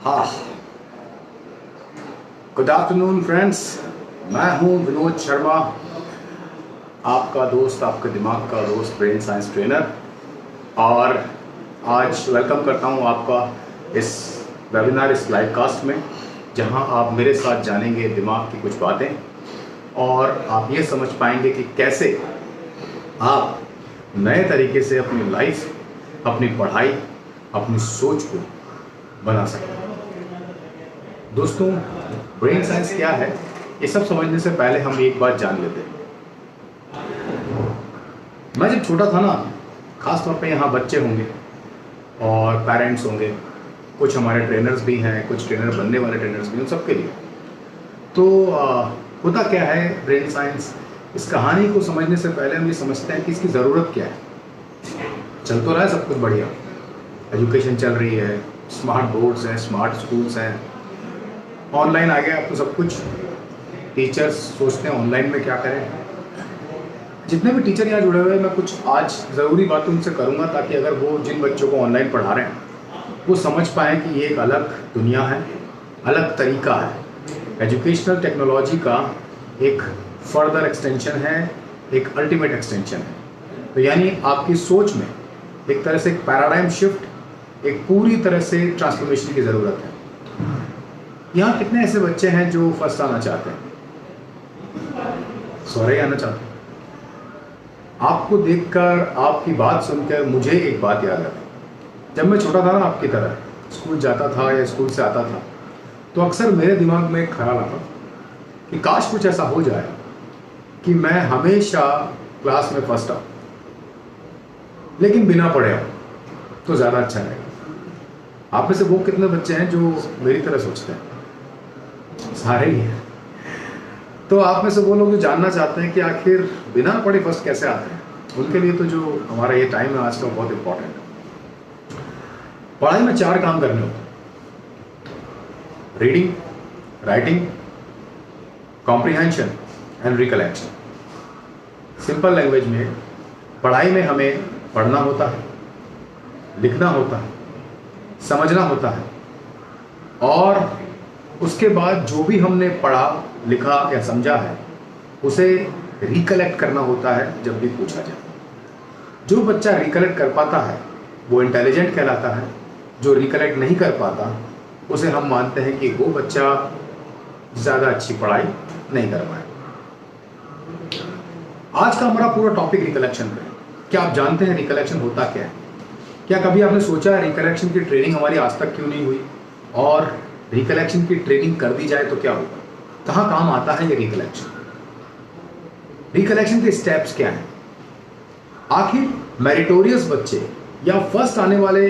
हाँ, good afternoon friends. मैं हूं विनोद शर्मा, आपका दोस्त, आपके दिमाग का दोस्त, ब्रेन साइंस ट्रेनर। और आज वेलकम करता हूं आपका इस वेबिनार, इस लाइव कास्ट में, जहां आप मेरे साथ जानेंगे दिमाग की कुछ बातें और आप ये समझ पाएंगे कि कैसे आप नए तरीके से अपनी लाइफ, अपनी पढ़ाई, अपनी सोच को बना सकते हैं। दोस्तों, ब्रेन साइंस क्या है, ये सब समझने से पहले हम एक बात जान लेते हैं। मैं जब छोटा था ना, खास तौर पे यहाँ बच्चे होंगे और पेरेंट्स होंगे, कुछ हमारे ट्रेनर्स भी हैं, कुछ ट्रेनर बनने वाले ट्रेनर्स भी हैं, उन सबके लिए तो होता क्या है ब्रेन साइंस, इस कहानी को समझने से पहले हम ये समझते हैं कि इसकी ज़रूरत क्या है। चल तो रहा है सब कुछ बढ़िया, एजुकेशन चल रही है, स्मार्ट बोर्ड्स हैं, स्मार्ट स्कूल्स हैं, ऑनलाइन आ गया अब तो सब कुछ। टीचर्स सोचते हैं ऑनलाइन में क्या करें। जितने भी टीचर यहाँ जुड़े हुए हैं, मैं कुछ आज ज़रूरी बातें उनसे करूँगा ताकि अगर वो जिन बच्चों को ऑनलाइन पढ़ा रहे हैं वो समझ पाएँ कि ये एक अलग दुनिया है, अलग तरीका है। एजुकेशनल टेक्नोलॉजी का एक फर्दर एक्सटेंशन है, एक अल्टीमेट एक्सटेंशन है। तो यानी आपकी सोच में एक तरह से एक पैराडाइम शिफ्ट, एक पूरी तरह से ट्रांसफॉर्मेशन की ज़रूरत है। यहाँ कितने ऐसे बच्चे हैं जो फर्स्ट आना चाहते हैं, सॉरी आना चाहते हैं? आपको देखकर, आपकी बात सुनकर मुझे एक बात याद आती। जब मैं छोटा था ना, आपकी तरह स्कूल जाता था या स्कूल से आता था, तो अक्सर मेरे दिमाग में एक ख्याल आता कि काश कुछ ऐसा हो जाए कि मैं हमेशा क्लास में फर्स्ट आऊँ, लेकिन बिना पढ़े आऊँ तो ज़्यादा अच्छा रहेगा। आप में से वो कितने बच्चे हैं जो मेरी तरह सोचते हैं? सारे ही हैं। तो आप में से वो लोग जो जानना चाहते हैं कि आखिर बिना पढ़े फर्स्ट कैसे आते हैं, उनके लिए तो जो हमारा ये टाइम है आज का बहुत इंपॉर्टेंट है। पढ़ाई में 4 काम करने होते हैं: reading, writing, comprehension and recollection. Simple language में, पढ़ाई में हमें पढ़ना होता है, लिखना होता है, समझना होता है, और उसके बाद जो भी हमने पढ़ा, लिखा या समझा है उसे रिकलेक्ट करना होता है जब भी पूछा जाए। जो बच्चा रिकलेक्ट कर पाता है वो इंटेलिजेंट कहलाता है। जो रिकलेक्ट नहीं कर पाता उसे हम मानते हैं कि वो बच्चा ज़्यादा अच्छी पढ़ाई नहीं कर पाए। आज का हमारा पूरा टॉपिक रिकलेक्शन पे है। क्या आप जानते हैं रिकलेक्शन होता क्या है? क्या कभी आपने सोचा है रिकलेक्शन की ट्रेनिंग हमारी आज तक क्यों नहीं हुई, और रिकलेक्शन की ट्रेनिंग कर दी जाए तो क्या होगा? कहाँ काम आता है ये रिकलेक्शन? रिकलेक्शन के स्टेप्स क्या हैं? आखिर मेरिटोरियस बच्चे या फर्स्ट आने वाले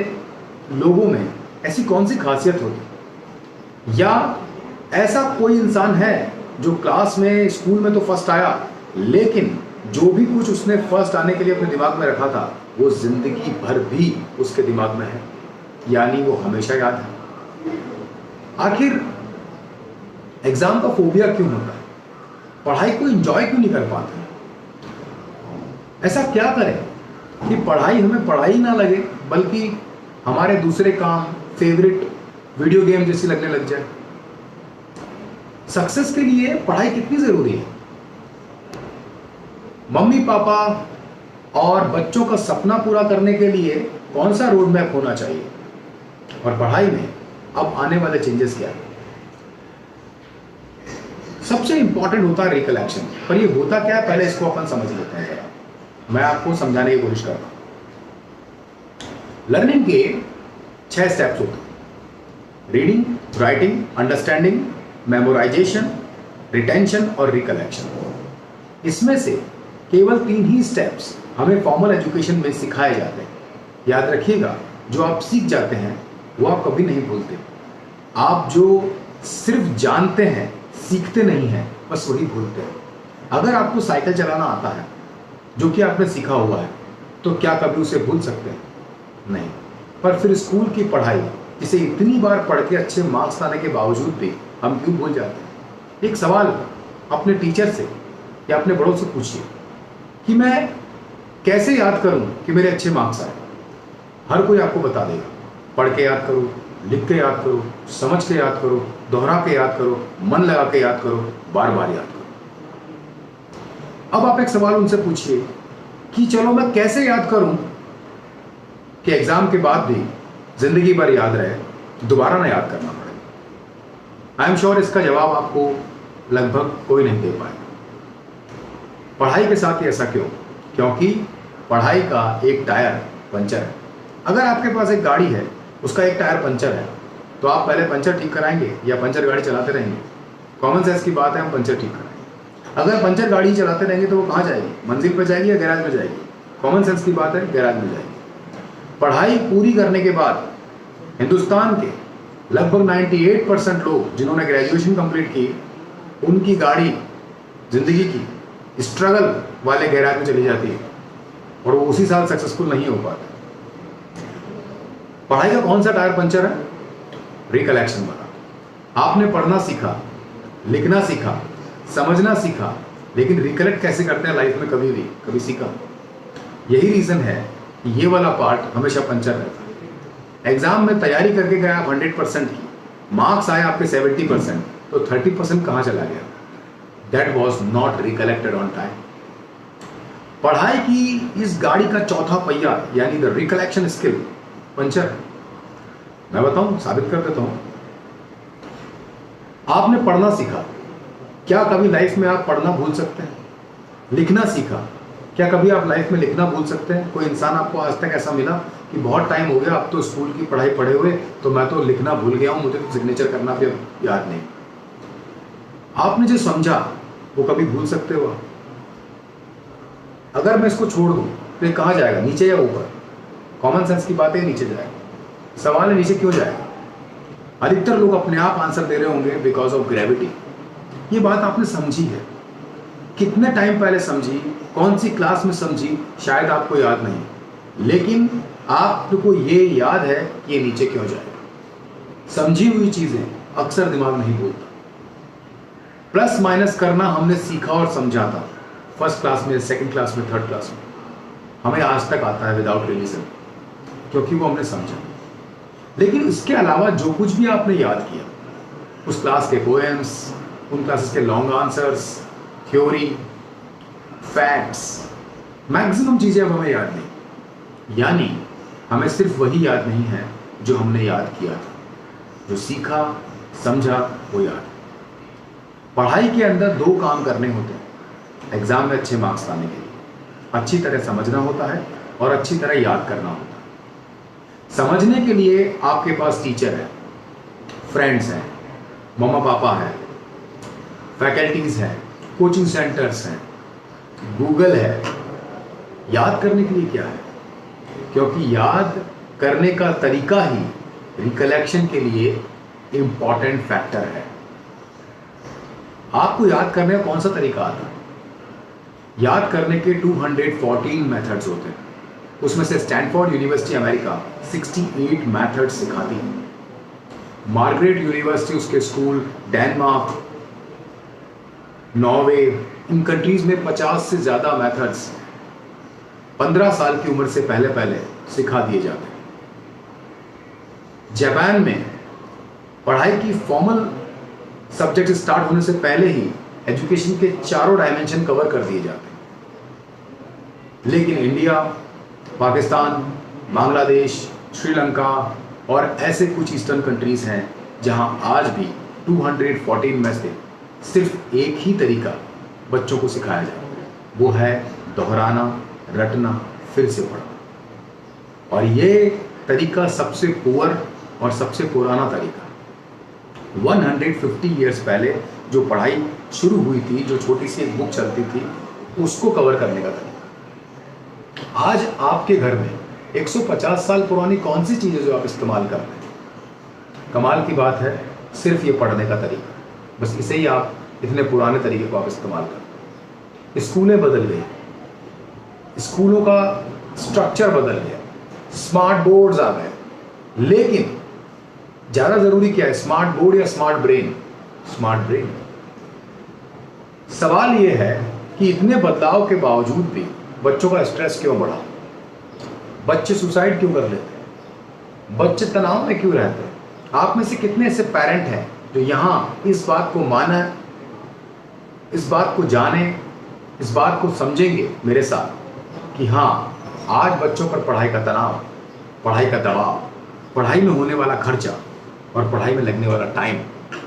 लोगों में ऐसी कौन सी खासियत होती, या ऐसा कोई इंसान है जो क्लास में, स्कूल में तो फर्स्ट आया, लेकिन जो भी कुछ उसने फर्स्ट आने के लिए अपने दिमाग में रखा था वो जिंदगी भर भी उसके दिमाग में है, यानी वो हमेशा याद है? आखिर एग्जाम का फोबिया क्यों होता है? पढ़ाई को एंजॉय क्यों नहीं कर पाते? ऐसा क्या करें कि पढ़ाई हमें पढ़ाई ना लगे, बल्कि हमारे दूसरे काम, फेवरेट वीडियो गेम जैसी लगने लग जाए? सक्सेस के लिए पढ़ाई कितनी जरूरी है? मम्मी पापा और बच्चों का सपना पूरा करने के लिए कौन सा रोड मैप होना चाहिए? और पढ़ाई में अब आने वाले चेंजेस क्या है? सबसे इंपॉर्टेंट होता है रिकलेक्शन। पर ये होता क्या है, पहले इसको अपन समझ लेते हैं जरा। मैं आपको समझाने की कोशिश करता हूं। लर्निंग के 6 स्टेप्स होते हैं: reading, writing, understanding, memorisation, retention और रिकलेक्शन। इसमें से केवल 3 ही स्टेप्स हमें फॉर्मल एजुकेशन में सिखाए जाते हैं। याद रखिएगा, जो आप सीख जाते हैं वो आप कभी नहीं भूलते। आप जो सिर्फ जानते हैं, सीखते नहीं हैं, बस वही भूलते हैं। अगर आपको साइकिल चलाना आता है, जो कि आपने सीखा हुआ है, तो क्या कभी उसे भूल सकते हैं? नहीं। पर फिर स्कूल की पढ़ाई, जिसे इतनी बार पढ़ के अच्छे मार्क्स लाने के बावजूद भी हम क्यों भूल जाते हैं? एक सवाल अपने टीचर से या अपने बड़ों से पूछिए कि मैं कैसे याद करूं कि मेरे अच्छे मार्क्स आए। हर कोई आपको बता देगा, पढ़ के याद करो, लिख के याद करो, समझ के याद करो, दोहरा के याद करो, मन लगा के याद करो, बार बार याद करो। अब आप एक सवाल उनसे पूछिए कि चलो मैं कैसे याद करूं कि एग्जाम के बाद भी जिंदगी भर याद रहे, दोबारा ना याद करना पड़े। आई एम श्योर इसका जवाब आपको लगभग कोई नहीं दे पाएगा। पढ़ाई के साथ ही ऐसा क्यों? क्योंकि पढ़ाई का एक टायर पंचर है। अगर आपके पास एक गाड़ी है, उसका एक टायर पंचर है, तो आप पहले पंचर ठीक कराएंगे या पंचर गाड़ी चलाते रहेंगे? कॉमन सेंस की बात है, हम पंचर ठीक कराएंगे। अगर पंचर गाड़ी चलाते रहेंगे तो वो कहाँ जाएगी? मंजिल पर जाएगी या गैराज में जाएगी? कॉमन सेंस की बात है, गैराज में जाएगी। पढ़ाई पूरी करने के बाद हिंदुस्तान के लगभग 98% लोग जिन्होंने ग्रेजुएशन कंप्लीट की, उनकी गाड़ी जिंदगी की स्ट्रगल वाले गैराज में चली जाती है और वो उसी साल सक्सेसफुल नहीं हो पाते। पढ़ाई का कौन सा टायर पंचर है? रिकलेक्शन वाला। आपने पढ़ना सीखा, लिखना सीखा, समझना सीखा, लेकिन रिकलेक्ट कैसे करते हैं लाइफ में कभी सीखा? यही रीजन है कि ये वाला पार्ट हमेशा पंचर रहता है। एग्जाम में तैयारी करके गए आप 100% की, मार्क्स आए आपके 70%, तो 30% कहाँ चला गया? That was not recollected on time. पढ़ाई की इस गाड़ी का चौथा पहिया यानी द रिकलेक्शन स्किल पंचर है। मैं बताऊं, साबित कर देता हूं। आपने पढ़ना सीखा, क्या कभी लाइफ में आप पढ़ना भूल सकते हैं? लिखना सीखा, क्या कभी आप लाइफ में लिखना भूल सकते हैं? कोई इंसान आपको आज तक ऐसा मिला कि बहुत टाइम हो गया, अब तो स्कूल की पढ़ाई पढ़े हुए, तो मैं तो लिखना भूल गया हूं, मुझे तो सिग्नेचर करना भी अब याद नहीं। आपने जो समझा वो कभी भूल सकते हो? अगर मैं इसको छोड़ दूं तो ये कहाँ जाएगा, नीचे या ऊपर? कॉमन सेंस की बात है, नीचे जाएगा। सवाल है नीचे क्यों जाएगा? अधिकतर लोग अपने आप आंसर दे रहे होंगे बिकॉज ऑफ ग्रेविटी। ये बात आपने समझी है, कितने टाइम पहले समझी, कौन सी क्लास में समझी, शायद आपको याद नहीं, लेकिन आपको ये याद है कि ये नीचे क्यों जाएगा। समझी हुई चीजें अक्सर दिमाग नहीं भूलता। प्लस माइनस करना हमने सीखा और समझा था फर्स्ट क्लास में, सेकंड क्लास में, थर्ड क्लास में, हमें आज तक आता है विदाउट रिविजन, क्योंकि वो हमने समझा। लेकिन इसके अलावा जो कुछ भी आपने याद किया, उस क्लास के पोएम्स, उन क्लासेस के long answers, theory, facts, maximum चीजें अब हमें याद नहीं। यानी हमें सिर्फ वही याद नहीं है जो हमने याद किया था, जो सीखा समझा वो याद। पढ़ाई के अंदर दो काम करने होते हैं एग्जाम में अच्छे मार्क्स लाने के लिए। अच्छी तरह समझना होता है और अच्छी तरह याद करना होता है। समझने के लिए आपके पास टीचर है, फ्रेंड्स हैं, मम्मा पापा है, फैकल्टीज हैं, कोचिंग सेंटर्स हैं, गूगल है। याद करने के लिए क्या है? क्योंकि याद करने का तरीका ही रिकलेक्शन के लिए इंपॉर्टेंट फैक्टर है। आपको याद करने का कौन सा तरीका आता है? याद करने के 214 मेथड्स होते हैं, उसमें से स्टैनफोर्ड यूनिवर्सिटी अमेरिका 68 मेथड्स सिखाती है। मार्गरेट यूनिवर्सिटी, उसके स्कूल डेनमार्क, नॉर्वे, इन कंट्रीज में 50 से ज़्यादा मेथड्स 15 साल की उम्र से पहले सिखा दिए जाते हैं। जापान में पढ़ाई की फॉर्मल सब्जेक्ट स्टार्ट होने से पहले ही एजुकेशन के चारों डायमेंशन कवर कर दिए जाते हैं। लेकिन इंडिया, पाकिस्तान, बांग्लादेश, श्रीलंका और ऐसे कुछ ईस्टर्न कंट्रीज हैं जहां आज भी 214 में से सिर्फ एक ही तरीका बच्चों को सिखाया जाता है, वो है दोहराना, रटना, फिर से पढ़ना। और ये तरीका सबसे पुअर और सबसे पुराना तरीका 150 ईयर्स पहले जो पढ़ाई शुरू हुई थी, जो छोटी सी एक बुक चलती थी, उसको कवर करने का तरीका। आज आपके घर में 150 साल पुरानी कौन सी चीज़ है जो आप इस्तेमाल कर रहे हैं? कमाल की बात है, सिर्फ ये पढ़ने का तरीका, बस इसे ही आप इतने पुराने तरीके को आप इस्तेमाल करते हैं। स्कूलें बदल गई, स्कूलों का स्ट्रक्चर बदल गया, स्मार्ट बोर्ड्स आ गए, लेकिन ज़्यादा ज़रूरी क्या है, स्मार्ट बोर्ड या स्मार्ट ब्रेन? Smart brain. सवाल यह है कि इतने बदलाव के बावजूद भी बच्चों का स्ट्रेस क्यों बढ़ा? बच्चे सुसाइड क्यों कर लेते हैं? बच्चे तनाव में क्यों रहते हैं? आप में से कितने ऐसे पेरेंट हैं जो यहाँ इस बात को माने, इस बात को जाने, इस बात को समझेंगे मेरे साथ कि हाँ, आज बच्चों पर पढ़ाई का तनाव, पढ़ाई का दबाव, पढ़ाई में होने वाला खर्चा और पढ़ाई में लगने वाला टाइम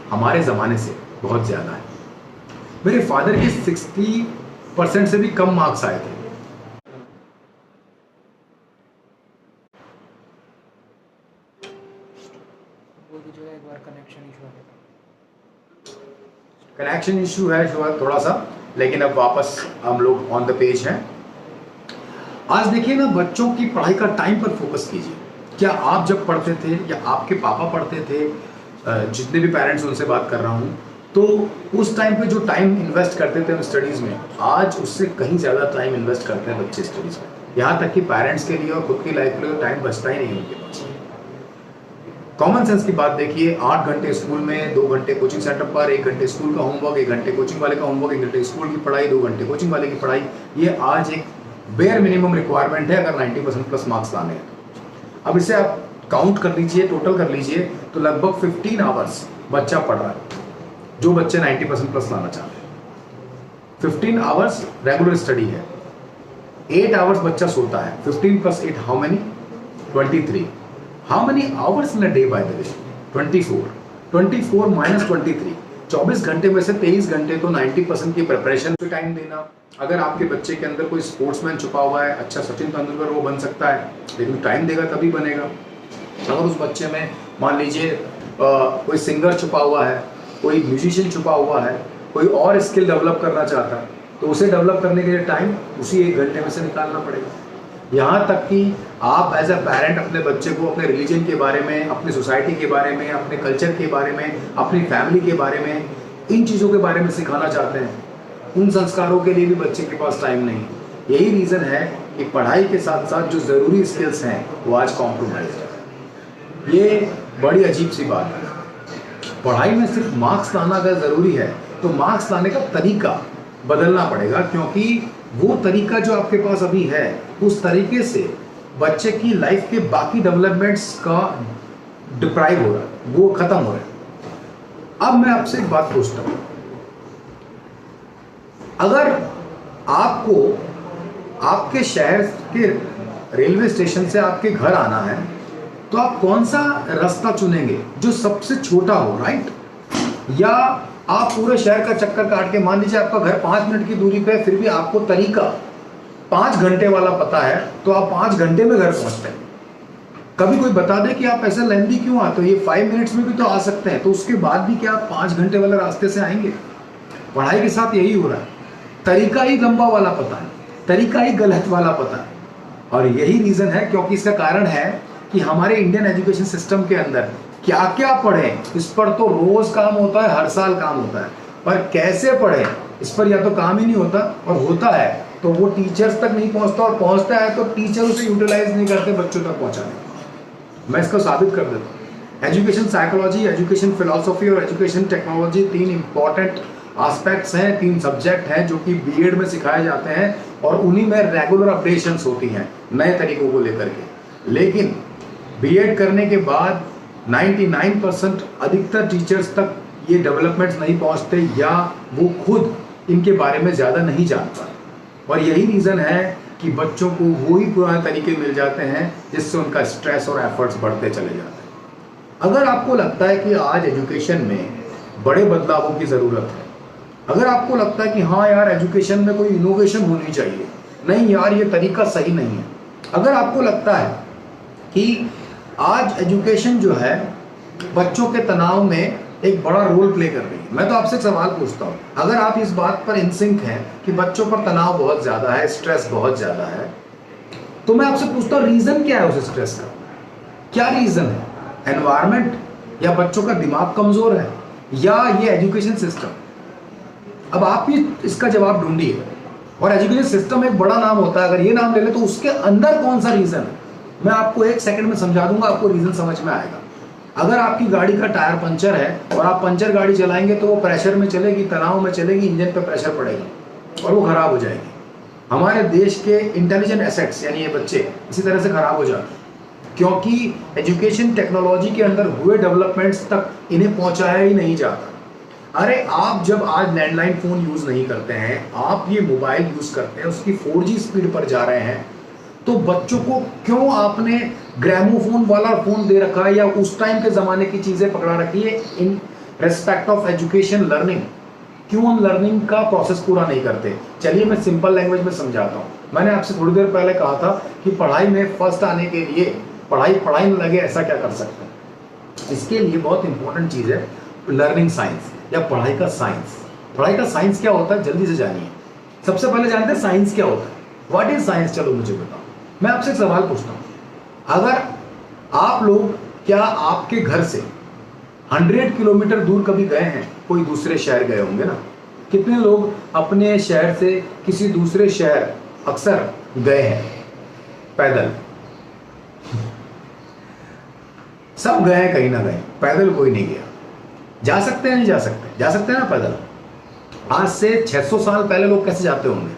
हमारे ज़माने से बहुत ज़्यादा है। मेरे फादर के 60% से भी कम मार्क्स आए थे। कनेक्शन इशू है थोड़ा सा, लेकिन अब वापस हम लोग ऑन द पेज हैं। आज देखिए ना, बच्चों की पढ़ाई का टाइम पर फोकस कीजिए। क्या आप जब पढ़ते थे या आपके पापा पढ़ते थे, जितने भी पेरेंट्स उनसे बात कर रहा हूँ, तो उस टाइम पे जो टाइम इन्वेस्ट करते थे हम स्टडीज़ में, आज उससे कहीं ज़्यादा टाइम इन्वेस्ट करते हैं बच्चे स्टडीज़ में। यहाँ तक कि पेरेंट्स के लिए और खुद की लाइफ के लिए टाइम बचता ही नहीं उनके पास। कॉमन सेंस की बात देखिए, 8 घंटे स्कूल में, 2 घंटे कोचिंग सेंटर पर, 1 घंटे स्कूल का होमवर्क, 1 घंटे कोचिंग वाले का होमवर्क, 1 घंटे स्कूल की पढ़ाई, 2 घंटे कोचिंग वाले की पढ़ाई, ये आज एक बेयर मिनिमम रिक्वायरमेंट है अगर 90% प्लस मार्क्स लाने हैं। अब इसे आप काउंट कर लीजिए, टोटल कर लीजिए, तो लगभग 15 आवर्स बच्चा पढ़ रहा है, जो बच्चे 90% प्लस लाना चाहते हैं। 15 आवर्स रेगुलर स्टडी है। 8 आवर्स बच्चा सोता है। 15 + 8 how many? 23। How many hours in a day by the way? 24। 24 - 23, 24 घंटे में से 23 घंटे तो 90% की प्रिपरेशन पे टाइम देना। अगर आपके बच्चे के अंदर कोई स्पोर्ट्समैन छुपा हुआ है, अच्छा सचिन तेंदुलकर वो बन सकता है, लेकिन टाइम देगा तभी बनेगा। अगर उस बच्चे में मान लीजिए कोई सिंगर छुपा हुआ है, कोई म्यूजिशियन छुपा हुआ है, कोई और स्किल डेवलप करना चाहता है, तो उसे डेवलप करने के लिए टाइम उसी 1 घंटे में से निकालना पड़ेगा। यहाँ तक कि आप एज अ पेरेंट अपने बच्चे को अपने रिलीजन के बारे में, अपनी सोसाइटी के बारे में, अपने कल्चर के बारे में, अपनी फैमिली के बारे में, इन चीज़ों के बारे में सिखाना चाहते हैं, उन संस्कारों के लिए भी बच्चे के पास टाइम नहीं। यही रीज़न है कि पढ़ाई के साथ साथ जो ज़रूरी स्किल्स हैं वो आज कॉम्प्रोमाइज है। ये बड़ी अजीब सी बात है। पढ़ाई में सिर्फ मार्क्स लाना अगर ज़रूरी है तो मार्क्स लाने का तरीका बदलना पड़ेगा, क्योंकि वो तरीका जो आपके पास अभी है उस तरीके से बच्चे की लाइफ के बाकी डेवलपमेंट्स का डिप्राइव हो रहा है, वो खत्म हो रहा है। अब मैं आपसे एक बात पूछता हूं, अगर आपको आपके शहर के रेलवे स्टेशन से आपके घर आना है तो आप कौन सा रास्ता चुनेंगे? जो सबसे छोटा हो, राइट? या आप पूरे शहर का चक्कर काट के, मान लीजिए आपका घर 5 मिनट की दूरी पे है, फिर भी आपको तरीका 5 घंटे वाला पता है, तो आप 5 घंटे में घर पहुंचते हैं। कभी कोई बता दे कि आप ऐसे लेंदी क्यों आते हो, ये 5 मिनट्स में भी तो आ सकते हैं, तो उसके बाद भी क्या आप 5 घंटे वाले रास्ते से आएंगे? पढ़ाई के साथ यही हो रहा है। तरीका ही लंबा वाला पता है, तरीका ही गलत वाला पता है। और यही रीज़न है, क्योंकि इसका कारण है कि हमारे इंडियन एजुकेशन सिस्टम के अंदर क्या क्या पढ़ें, इस पर तो रोज काम होता है, हर साल काम होता है, पर कैसे पढ़ें इस पर या तो काम ही नहीं होता, और होता है तो वो टीचर्स तक नहीं पहुंचता, और पहुंचता है तो टीचर उसे यूटिलाइज नहीं करते बच्चों तक पहुंचाने। मैं इसको साबित कर देता हूँ। एजुकेशन साइकोलॉजी, एजुकेशन फिलॉसफी और एजुकेशन टेक्नोलॉजी 3 इंपॉर्टेंट एस्पेक्ट्स हैं, 3 सब्जेक्ट हैं जो कि बीएड में सिखाए जाते हैं, और उन्हीं में रेगुलर अपडेशंस होती हैं नए तरीकों को लेकर के। लेकिन बीएड करने के बाद 99% अधिकतर टीचर्स तक ये डेवलपमेंट्स नहीं पहुंचते, या वो खुद इनके बारे में ज़्यादा नहीं जान पाते। और यही रीज़न है कि बच्चों को वही पुराने तरीके मिल जाते हैं, जिससे उनका स्ट्रेस और एफर्ट्स बढ़ते चले जाते हैं। अगर आपको लगता है कि आज एजुकेशन में बड़े बदलावों की ज़रूरत है, अगर आपको लगता है कि हाँ यार एजुकेशन में कोई इनोवेशन होनी चाहिए, नहीं यार ये तरीका सही नहीं है, अगर आपको लगता है कि आज एजुकेशन जो है बच्चों के तनाव में एक बड़ा रोल प्ले कर रही है, मैं तो आपसे एक सवाल पूछता हूँ, अगर आप इस बात पर इनसिंक हैं कि बच्चों पर तनाव बहुत ज़्यादा है, स्ट्रेस बहुत ज़्यादा है, तो मैं आपसे पूछता हूँ रीज़न क्या है उस स्ट्रेस का? क्या रीज़न है? एनवायरनमेंट, या बच्चों का दिमाग कमज़ोर है, या ये एजुकेशन सिस्टम? अब आप ही इसका जवाब ढूंढिए। और एजुकेशन सिस्टम एक बड़ा नाम होता है, अगर ये नाम ले ले तो उसके अंदर कौन सा रीज़न है मैं आपको 1 सेकंड में समझा दूंगा, आपको रीज़न समझ में आएगा। अगर आपकी गाड़ी का टायर पंचर है और आप पंचर गाड़ी चलाएंगे तो वो प्रेशर में चलेगी, तनाव में चलेगी, इंजन पे प्रेशर पड़ेगा और वो ख़राब हो जाएगी। हमारे देश के इंटेलिजेंट एसेट्स यानी ये बच्चे इसी तरह से ख़राब हो जाते हैं। क्योंकि एजुकेशन टेक्नोलॉजी के अंदर हुए डेवलपमेंट्स तक इन्हें पहुंचाया ही नहीं जाता। अरे आप जब आज लैंडलाइन फोन यूज नहीं करते हैं, आप ये मोबाइल यूज करते हैं, उसकी 4G स्पीड पर जा रहे हैं, तो बच्चों को क्यों आपने ग्रामोफोन वाला फोन दे रखा है या उस टाइम के जमाने की चीजें पकड़ा रखी है in respect of education learning? क्यों हम लर्निंग का प्रोसेस पूरा नहीं करते? चलिए मैं सिंपल लैंग्वेज में समझाता हूँ। मैंने आपसे थोड़ी देर पहले कहा था कि पढ़ाई में फर्स्ट आने के लिए पढ़ाई में लगे, ऐसा क्या कर सकते हैं? इसके लिए बहुत इंपॉर्टेंट चीज है लर्निंग साइंस या पढ़ाई का साइंस। पढ़ाई का साइंस क्या होता है, जल्दी से जानिए। सबसे पहले जानते हैं साइंस क्या होता है। What is science? चलो मुझे बताओ। मैं आपसे एक सवाल पूछता हूं, अगर आप लोग, क्या आपके घर से 100 किलोमीटर दूर कभी गए हैं? कोई दूसरे शहर गए होंगे ना। कितने लोग अपने शहर से किसी दूसरे शहर अक्सर गए हैं पैदल? सब गए हैं कहीं ना कहीं, पैदल कोई नहीं गया। जा सकते हैं, नहीं जा सकते? जा सकते हैं ना पैदल। आज से 600 साल पहले लोग कैसे जाते होंगे?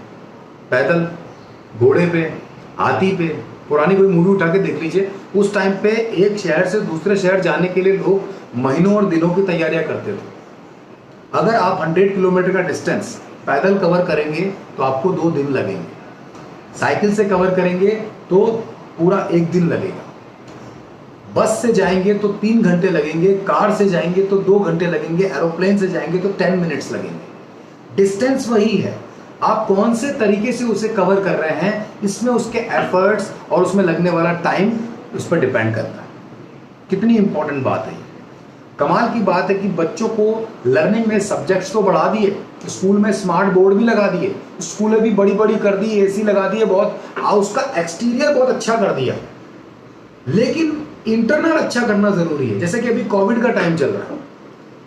पैदल, घोड़े पे, हाथी पे। पुरानी कोई मूवी उठा के देख लीजिए, उस टाइम पे एक शहर से दूसरे शहर जाने के लिए लोग महीनों और दिनों की तैयारियां करते थे। अगर आप 100 किलोमीटर का डिस्टेंस पैदल कवर करेंगे तो आपको 2 दिन लगेंगे, साइकिल से कवर करेंगे तो पूरा 1 दिन लगेगा, बस से जाएंगे तो 3 घंटे लगेंगे, कार से जाएंगे तो 2 घंटे लगेंगे, एरोप्लेन से जाएंगे तो 10 मिनट्स लगेंगे। डिस्टेंस वही है, आप कौन से तरीके से उसे कवर कर रहे हैं, इसमें उसके एफर्ट्स और उसमें लगने वाला टाइम उस पर डिपेंड करता है। कितनी इंपॉर्टेंट बात है ये। कमाल की बात है कि बच्चों को लर्निंग में सब्जेक्ट्स तो बढ़ा दिए, स्कूल में स्मार्ट बोर्ड भी लगा दिए, स्कूलें भी बड़ी बड़ी कर दी, एसी लगा दिए, बहुत उसका एक्सटीरियर बहुत अच्छा कर दिया, लेकिन इंटरनल अच्छा करना जरूरी है। जैसे कि अभी कोविड का टाइम चल रहा है,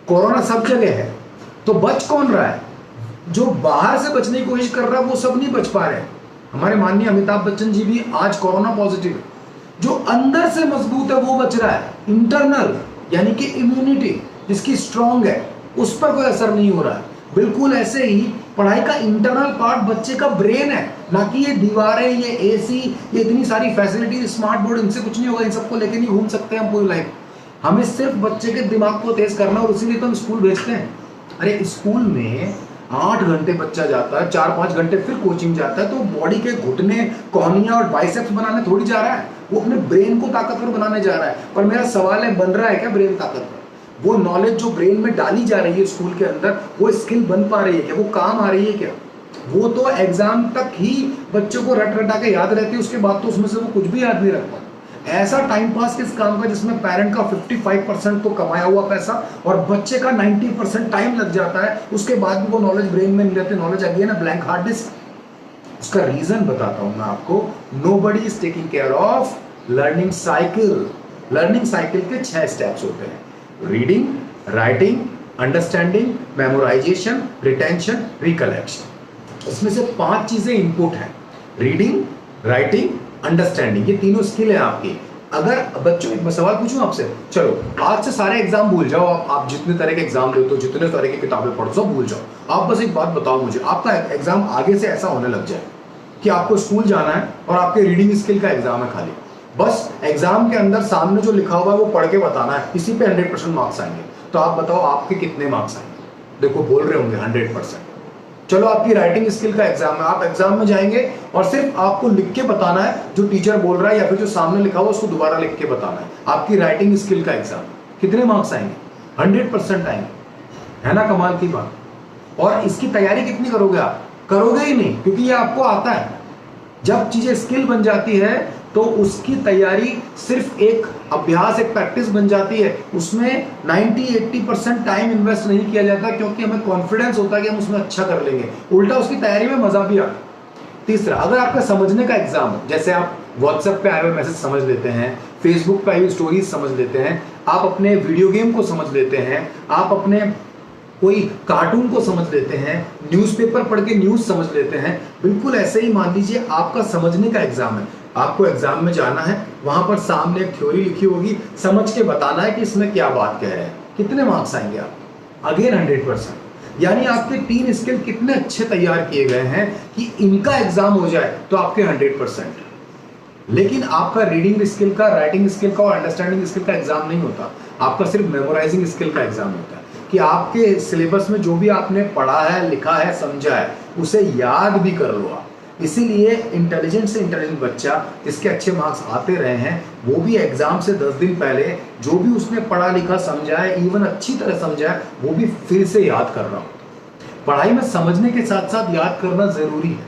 कोरोना सब जगह है, तो बच कौन रहा है? जो बाहर से बचने की कोशिश कर रहा है वो सब नहीं बच पा रहे हैं। हमारे माननीय अमिताभ बच्चन जी भी आज कोरोना पॉजिटिव है। जो अंदर से मजबूत है वो बच रहा है, इंटरनल यानी कि इम्यूनिटी जिसकी स्ट्रांग है, उस पर कोई असर नहीं हो रहा है। बिल्कुल ऐसे ही पढ़ाई का इंटरनल पार्ट बच्चे का ब्रेन है, ना कि ये दीवारें, ये एसी, ये इतनी सारी फैसिलिटी, स्मार्ट बोर्ड, इनसे कुछ नहीं होगा। इन सबको लेके नहीं घूम सकते हम पूरी लाइफ। हमें सिर्फ बच्चे के दिमाग को तेज करना, और इसीलिए तो हम स्कूल भेजते हैं। अरे स्कूल में 8 घंटे बच्चा जाता है, 4-5 घंटे फिर कोचिंग जाता है, तो बॉडी के घुटने, कोहनियां और बाइसेप्स बनाने थोड़ी जा रहा है, वो अपने ब्रेन को ताकतवर बनाने जा रहा है। पर मेरा सवाल है, बन रहा है क्या ब्रेन ताकतवर? वो नॉलेज जो ब्रेन में डाली जा रही है स्कूल के अंदर, वो स्किल बन पा रही है क्या? वो काम आ रही है क्या? वो तो एग्जाम तक ही बच्चों को रट रटा के याद रहती है, उसके बाद तो उसमें से वो कुछ भी याद नहीं रख पाता। ऐसा टाइम पास किस काम का जिसमें पेरेंट का 55% तो कमाया हुआ पैसा और बच्चे का 90% टाइम लग जाता है, उसके बाद भी वो नॉलेज ब्रेन में नहीं रहती। नॉलेज अगेन है ब्लैंक हार्ड डिस्क। उसका रीजन बताता हूं मैं आपको। Nobody is taking care of learning cycle. Learning cycle के 6 स्टेप्स होते हैं: reading, writing, understanding, memorisation, retention, recollection. इसमें से 5 चीजें इनपुट हैं: रीडिंग, राइटिंग, अंडरस्टैंडिंग। ये तीनों स्किल है आपकी। अगर बच्चों, एक सवाल पूछूं आपसे, चलो आज से सारे एग्जाम भूल जाओ, आप जितने तरह के एग्जाम देते हो, जितने तरह की किताबें पढ़ो, सब भूल जाओ। आप बस एक बात बताओ मुझे, आपका एग्जाम आगे से ऐसा होने लग जाए कि आपको स्कूल जाना है और आपके रीडिंग स्किल का एग्जाम है खाली, बस एग्जाम के अंदर सामने जो लिखा हुआ है वो पढ़ के बताना है, इसी पे 100% मार्क्स आएंगे। तो आप बताओ आपके कितने मार्क्स आएंगे? देखो बोल रहे होंगे 100%। चलो आपकी राइटिंग स्किल का एग्जाम है, आप एग्जाम में जाएंगे और सिर्फ आपको लिख के बताना है जो टीचर बोल रहा है, या फिर जो सामने लिखा हुआ उसको दोबारा लिख के बताना है। आपकी राइटिंग स्किल का एग्जाम, कितने मार्क्स आएंगे? 100% आएंगे। है ना कमाल की बात? और इसकी तैयारी कितनी करोगे आप? करोगे ही नहीं, क्योंकि ये आपको आता है। जब चीजें स्किल बन जाती है तो उसकी तैयारी सिर्फ एक अभ्यास, एक प्रैक्टिस बन जाती है। उसमें 90-80% टाइम इन्वेस्ट नहीं किया जाता, क्योंकि हमें कॉन्फिडेंस होता है कि हम उसमें अच्छा कर लेंगे। उल्टा उसकी तैयारी में मजा भी आता। तीसरा, अगर आपका समझने का एग्जाम है, जैसे आप व्हाट्सएप पे आए हुए मैसेज समझ लेते हैं, फेसबुक पे आई हुई स्टोरीज समझ लेते हैं, आप अपने वीडियो गेम को समझ लेते हैं, आप अपने कोई कार्टून को समझ लेते हैं, न्यूज़पेपर पढ़ के न्यूज़ समझ लेते हैं, बिल्कुल ऐसे ही मान लीजिए आपका समझने का एग्जाम है। आपको एग्जाम में जाना है, वहां पर सामने एक थ्योरी लिखी होगी, समझ के बताना है कि इसमें क्या बात कह रहे हैं। कितने मार्क्स आएंगे आप? अगेन 100%। यानी आपके 3 स्किल कितने अच्छे तैयार किए गए हैं कि इनका एग्जाम हो जाए तो आपके 100%। लेकिन आपका रीडिंग स्किल का, राइटिंग स्किल का और अंडरस्टैंडिंग स्किल का एग्जाम नहीं होता, आपका सिर्फ मेमोराइजिंग स्किल का एग्जाम होता है कि आपके सिलेबस में जो भी आपने पढ़ा है, लिखा है, समझा है, उसे याद भी कर लो आप। इसीलिए इंटेलिजेंट से इंटेलिजेंट बच्चा जिसके अच्छे मार्क्स आते रहे हैं, वो भी एग्जाम से 10 दिन पहले जो भी उसने पढ़ा लिखा समझा है, इवन अच्छी तरह समझा है, वो भी फिर से याद कर रहा हो। पढ़ाई में समझने के साथ साथ याद करना जरूरी है।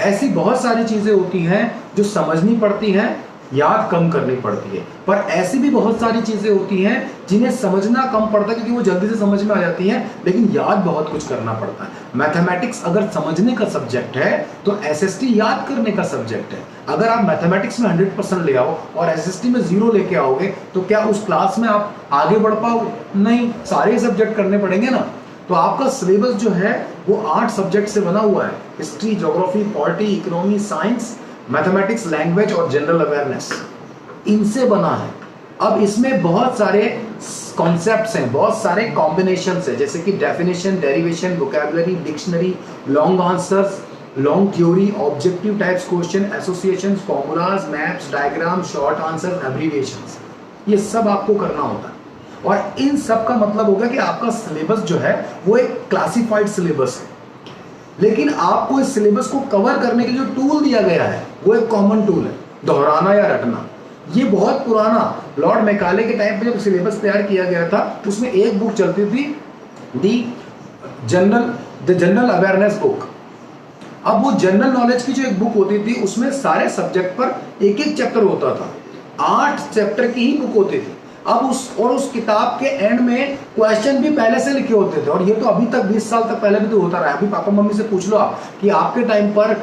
ऐसी बहुत सारी चीजें होती हैं जो समझनी पड़ती हैं, याद कम करनी पड़ती है, पर ऐसी भी बहुत सारी चीजें होती हैं जिन्हें समझना कम पड़ता है क्योंकि वो जल्दी से समझ में आ जाती हैं, लेकिन याद बहुत कुछ करना पड़ता है। मैथमेटिक्स अगर समझने का सब्जेक्ट है तो एसएसटी याद करने का सब्जेक्ट है। अगर आप मैथमेटिक्स में 100% ले आओ और एसएसटी में 0 लेके आओगे तो क्या उस क्लास में आप आगे बढ़ पाओगे? नहीं, सारे सब्जेक्ट करने पड़ेंगे ना। तो आपका सिलेबस जो है वो 8 सब्जेक्ट से बना हुआ है, history, geography, polity, economy, science, mathematics, language और जनरल अवेयरनेस, इनसे बना है। अब इसमें बहुत सारे कॉन्सेप्ट्स हैं, बहुत सारे कॉम्बिनेशंस हैं, जैसे कि definition, derivation, vocabulary, dictionary, long answers, long theory, objective types question, associations, formulas, maps, diagram, short answers, abbreviations, ये सब आपको करना होता है। और इन सब का मतलब होगा कि आपका सिलेबस जो है वो एक क्लासिफाइड सिलेबस है, लेकिन आपको इस सिलेबस को कवर करने के लिए जो टूल दिया गया है वो एक कॉमन टूल है, दोहराना या रटना। ये बहुत पुराना, लॉर्ड मैकाले के टाइम पे जब सिलेबस तैयार किया गया था, उसमें एक बुक चलती थी, द जनरल अवेयरनेस बुक। अब वो जनरल नॉलेज की जो एक बुक होती थी, उसमें सारे सब्जेक्ट पर एक एक चैप्टर होता था, 8 चैप्टर की ही बुक होती थी। अब उस किताब के एंड में क्वेश्चन भी पहले से लिखे होते थे, और ये तो अभी तक 20 साल तक पहले भी तो होता रहा है। अभी पापा मम्मी से पूछ लो आप कि आपके टाइम पर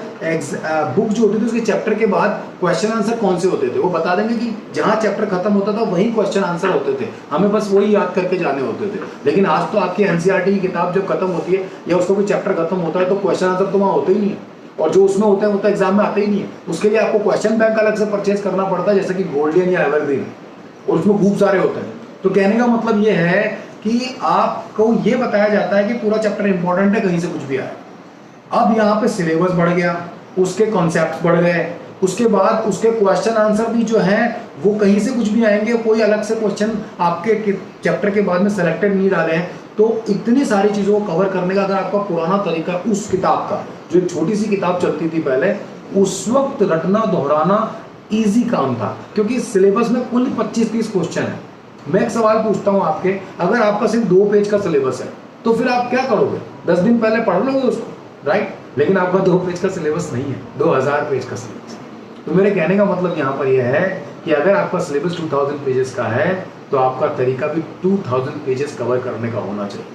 बुक जो होती थी उसके चैप्टर के बाद क्वेश्चन आंसर कौन से होते थे, वो बता देंगे कि जहां चैप्टर खत्म होता था वहीं क्वेश्चन आंसर होते थे, हमें बस वही याद करके जाने होते थे। लेकिन आज तो आपकी एनसीईआरटी की किताब जब खत्म होती है या उसका कोई चैप्टर खत्म होता है तो क्वेश्चन आंसर तो वहां होते ही नहीं है, और जो उसमें होता है वो तो एग्जाम में आते ही नहीं है। उसके लिए आपको क्वेश्चन बैंक अलग से परचेज करना पड़ता है, जैसे कि गोल्डन या एवरग्रीन, और उसमें खूब सारे होते हैं। तो कहने का मतलब ये है कि आपको ये बताया जाता है कि पूरा चैप्टर इंपॉर्टेंट है, कहीं से कुछ भी आए। अब यहाँ पे सिलेबस बढ़ गया, उसके कॉन्सेप्ट बढ़ गए, उसके बाद उसके क्वेश्चन आंसर भी जो है वो कहीं से कुछ भी आएंगे, कोई अलग से क्वेश्चन आपके चैप्टर के बाद में सेलेक्टेड नहीं डाले हैं। तो इतनी सारी चीज़ों को कवर करने का अगर आपका पुराना तरीका उस किताब का, जो एक छोटी सी किताब चलती थी पहले, उस वक्त रटना दोहराना ईजी काम था, क्योंकि सिलेबस में कुल 25-30 क्वेश्चन है। मैं एक सवाल पूछता हूं आपके, अगर आपका सिर्फ 2 पेज का सिलेबस है तो फिर आप क्या करोगे? 10 दिन पहले पढ़ लोगे उसको, राइट? लेकिन आपका 2 पेज का सिलेबस नहीं है, 2000 पेज का सिलेबस। तो मेरे कहने का मतलब यहाँ पर यह है कि अगर आपका सिलेबस 2000 पेजेस का है तो आपका तरीका भी 2000 पेजेस कवर करने का होना चाहिए,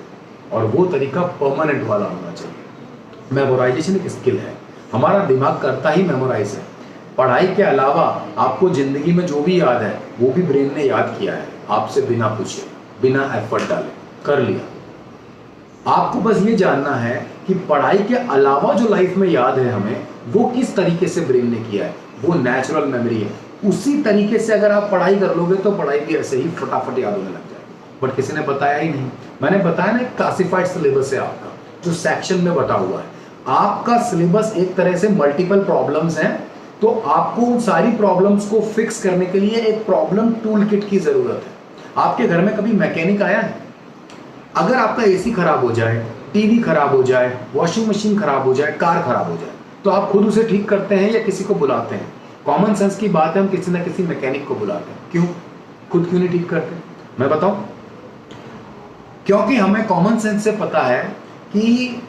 और वो तरीका परमानेंट वाला होना चाहिए। मेमोराइजेशन एक स्किल है, हमारा दिमाग करता ही मेमोराइज है। पढ़ाई के अलावा आपको जिंदगी में जो भी याद है वो भी ब्रेन ने याद किया है, आपसे बिना पूछे, बिना एफर्ट डाले कर लिया। आपको बस ये जानना है कि पढ़ाई के अलावा जो लाइफ में याद है हमें, वो किस तरीके से ब्रेन ने किया है, वो नेचुरल मेमोरी है। उसी तरीके से अगर आप पढ़ाई कर लोगे तो पढ़ाई भी ऐसे ही फटाफट याद होने लग जाएगी। बट किसी ने बताया ही नहीं। मैंने बताया ना, क्लासिफाइड सिलेबस है आपका, जो सेक्शन में बटा हुआ है। आपका सिलेबस एक तरह से मल्टीपल प्रॉब्लम्स हैं, तो आपको उन सारी प्रॉब्लम्स को फिक्स करने के लिए एक प्रॉब्लम टूल किट की जरूरत है। आपके घर में कभी मैकेनिक आया है? अगर आपका एसी खराब हो जाए, टीवी खराब हो जाए, वॉशिंग मशीन खराब हो जाए, कार खराब हो जाए, तो आप खुद उसे ठीक करते हैं या किसी को बुलाते हैं? कॉमन सेंस की बात है, हम किसी ना किसी मैकेनिक को बुलाते हैं। क्यों? खुद क्यों नहीं ठीक करते? मैं बताऊं, क्योंकि हमें कॉमन सेंस से पता है कि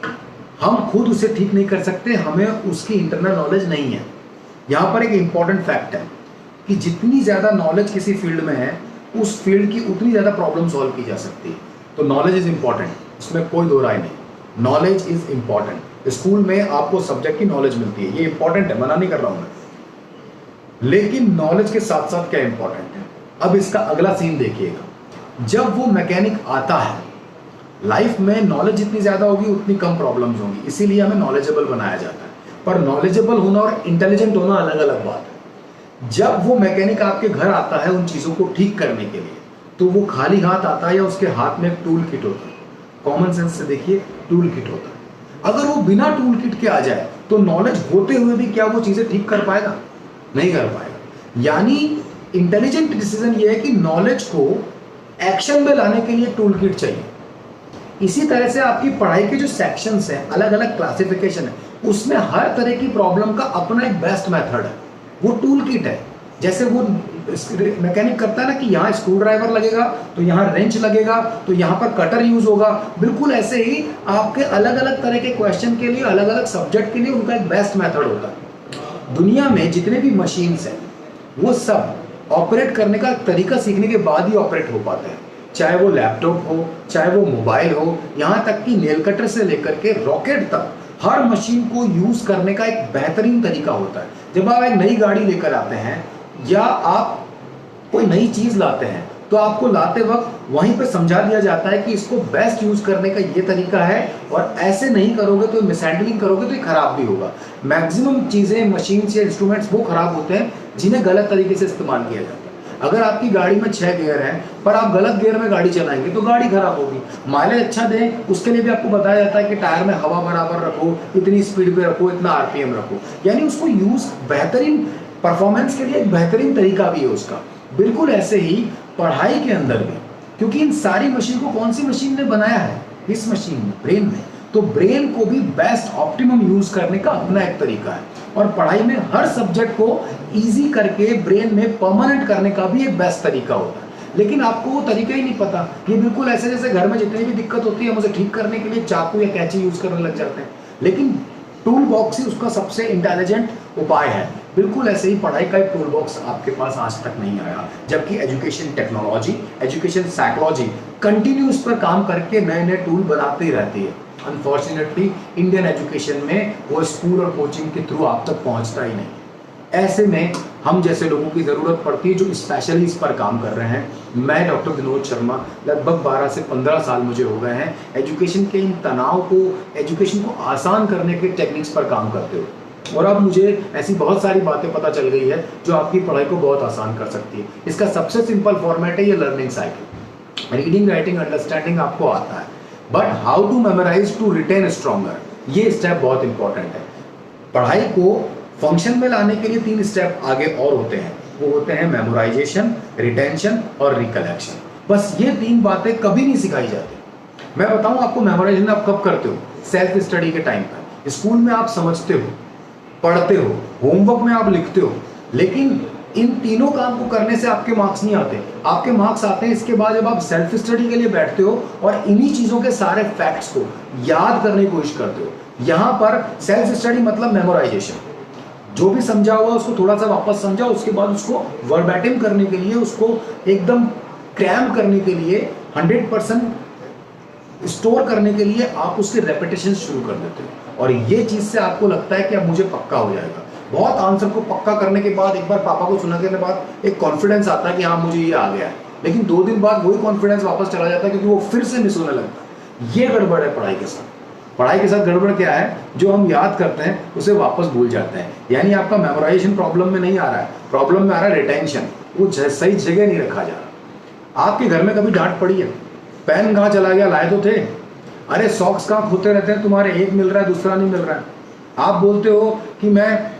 हम खुद उसे ठीक नहीं कर सकते, हमें उसकी इंटरनल नॉलेज नहीं है। यहां पर एक इंपॉर्टेंट फैक्ट है कि जितनी ज्यादा नॉलेज किसी फील्ड में है, उस फील्ड की उतनी ज्यादा प्रॉब्लम सॉल्व की जा सकती है। तो नॉलेज इज इंपॉर्टेंट, इसमें कोई दो राय नहीं। Knowledge is important. स्कूल में आपको सब्जेक्ट की नॉलेज मिलती है, ये इंपॉर्टेंट है, मना नहीं कर रहा हूं मैं, लेकिन नॉलेज के साथ साथ क्या इंपॉर्टेंट है? अब इसका अगला सीन देखिएगा। जब वो मैकेनिक आता है, लाइफ में नॉलेज जितनी ज्यादा होगी उतनी कम प्रॉब्लम्स होंगी, इसीलिए हमें नॉलेजेबल बनाया जाता है। पर नॉलेजेबल होना और इंटेलिजेंट होना अलग अलग बात है। जब वो मैकेनिक आपके घर आता है उन चीजों को ठीक करने के लिए, तो वो खाली हाथ आता है या उसके हाथ में एक टूल किट होता है? कॉमन सेंस से देखिए, टूल किट होता है। अगर वो बिना टूल किट के आ जाए तो नॉलेज होते हुए भी क्या वो चीजें ठीक कर पाएगा? नहीं कर पाएगा। यानी इंटेलिजेंट डिसीजन ये है कि नॉलेज को एक्शन में लाने के लिए टूल किट चाहिए। इसी तरह से आपकी पढ़ाई के जो सेक्शंस हैं, अलग अलग क्लासिफिकेशन है, उसमें हर तरह की प्रॉब्लम का अपना एक बेस्ट मेथड है, वो टूल किट है। जैसे वो मैकेनिक करता है ना कि यहाँ स्क्रू ड्राइवर लगेगा तो यहाँ रेंच लगेगा तो यहाँ पर कटर यूज होगा, बिल्कुल ऐसे ही आपके अलग अलग तरह के क्वेश्चन के लिए, अलग अलग सब्जेक्ट के लिए उनका एक बेस्ट मेथड होता है। दुनिया में जितने भी मशीन्स हैं वो सब ऑपरेट करने का तरीका सीखने के बाद ही ऑपरेट हो पाते हैं, चाहे वो लैपटॉप हो, चाहे वो मोबाइल हो, यहाँ तक कि नेल कटर से लेकर के रॉकेट तक हर मशीन को यूज करने का एक बेहतरीन तरीका होता है। जब आप एक नई गाड़ी लेकर आते हैं या आप कोई नई चीज लाते हैं तो आपको लाते वक्त वहीं पे समझा दिया जाता है कि इसको बेस्ट यूज करने का ये तरीका है, और ऐसे नहीं करोगे तो मिसहैंडलिंग करोगे तो ये खराब भी होगा। मैक्सिमम चीजें, मशीन्स या इंस्ट्रूमेंट्स वो खराब होते हैं जिन्हें गलत तरीके से इस्तेमाल किया जाता है। अगर आपकी गाड़ी में 6 गियर हैं पर आप गलत गियर में गाड़ी चलाएंगे तो गाड़ी खराब होगी। माइलेज अच्छा दें उसके लिए भी आपको बताया जाता है कि टायर में हवा बराबर रखो, इतनी स्पीड पे रखो, इतना आरपीएम रखो, यानी उसको यूज बेहतरीन परफॉर्मेंस के लिए एक बेहतरीन तरीका भी है उसका। बिल्कुल ऐसे ही पढ़ाई के अंदर भी, क्योंकि इन सारी मशीन को कौन सी मशीन ने बनाया है? इस मशीन में, ब्रेन में। तो ब्रेन को भी बेस्ट ऑप्टिमम यूज करने का अपना एक तरीका है, और पढ़ाई में हर सब्जेक्ट को इजी करके ब्रेन में परमानेंट करने का भी एक बेस्ट तरीका होता है। लेकिन आपको वो तरीका ही नहीं पता। ये बिल्कुल ऐसे जैसे घर में जितनी भी दिक्कत होती है हम उसे ठीक करने के लिए चाकू या कैंची यूज करने लग जाते हैं, लेकिन टूल बॉक्स ही उसका सबसे इंटेलिजेंट उपाय है। बिल्कुल ऐसे ही पढ़ाई का एक टूल बॉक्स आपके पास आज तक नहीं आया, जबकि education technology, education psychology continue इस पर काम करके नए नए टूल बनाते ही रहती है। अनफॉर्चुनेटली इंडियन एजुकेशन में वो स्कूल और कोचिंग के थ्रू आप तक पहुंचता ही नहीं। ऐसे में हम जैसे लोगों की ज़रूरत पड़ती है जो स्पेशली इस पर काम कर रहे हैं। मैं डॉक्टर विनोद शर्मा, लगभग 12 से 15 साल मुझे हो गए हैं एजुकेशन के इन तनाव को, एजुकेशन को आसान करने के टेक्निक्स पर काम करते हो, और अब मुझे ऐसी बहुत सारी बातें पता चल गई है जो आपकी पढ़ाई को बहुत आसान कर सकती है। इसका सबसे सिंपल फॉर्मेट है ये learning cycle. Reading, writing, understanding आपको आता है, but how to memorise to retain stronger, ये स्टेप बहुत इंपॉर्टेंट है। पढ़ाई को फंक्शन में लाने के लिए 3 स्टेप आगे और होते हैं, वो होते हैं मेमोराइजेशन, रिटेंशन और रिकलेक्शन। बस ये 3 बातें कभी नहीं सिखाई जाती। मैं बताऊं आपको, मेमोराइजेशन आप कब करते हो? सेल्फ स्टडी के टाइम पर। स्कूल में आप समझते हो, पढ़ते हो, होमवर्क में आप लिखते हो, लेकिन इन तीनों काम को करने से आपके मार्क्स नहीं आते। आपके मार्क्स आते हैं इसके बाद जब आप सेल्फ स्टडी के लिए बैठते हो और इन्हीं चीजों के सारे फैक्ट्स को याद करने की कोशिश करते हो। यहां पर सेल्फ स्टडी मतलब मेमोराइजेशन, जो भी समझा हुआ उसको थोड़ा सा वापस समझा, उसके बाद उसको वर्बैटिम करने के लिए, उसको एकदम क्रैम करने के लिए, 100% स्टोर करने के लिए आप उसके रेपिटेशन शुरू कर देते हो, और ये चीज से आपको लगता है कि अब मुझे पक्का हो जाएगा। बहुत आंसर को पक्का करने के बाद, एक बार पापा को सुनाने के बाद एक कॉन्फिडेंस आता है कि हाँ मुझे ये आ गया है, लेकिन 2 दिन बाद वही कॉन्फिडेंस वापस चला जाता है क्योंकि वो फिर से मिस होने लगता है। ये गड़बड़ है पढ़ाई के साथ। पढ़ाई के साथ गड़बड़ क्या है? जो हम याद करते हैं उसे वापस भूल जाते हैं। यानी आपका मेमोराइजेशन प्रॉब्लम में नहीं आ रहा है, प्रॉब्लम में आ रहा है रिटेंशन, वो सही जगह नहीं रखा जा रहा। आपके घर में कभी डांट पड़ी है? पेन कहाँ चला गया, लाए तो थे? अरे सॉक्स कहाँ खोते रहते हैं तुम्हारे, एक मिल रहा है दूसरा नहीं मिल रहा है। आप बोलते हो कि मैं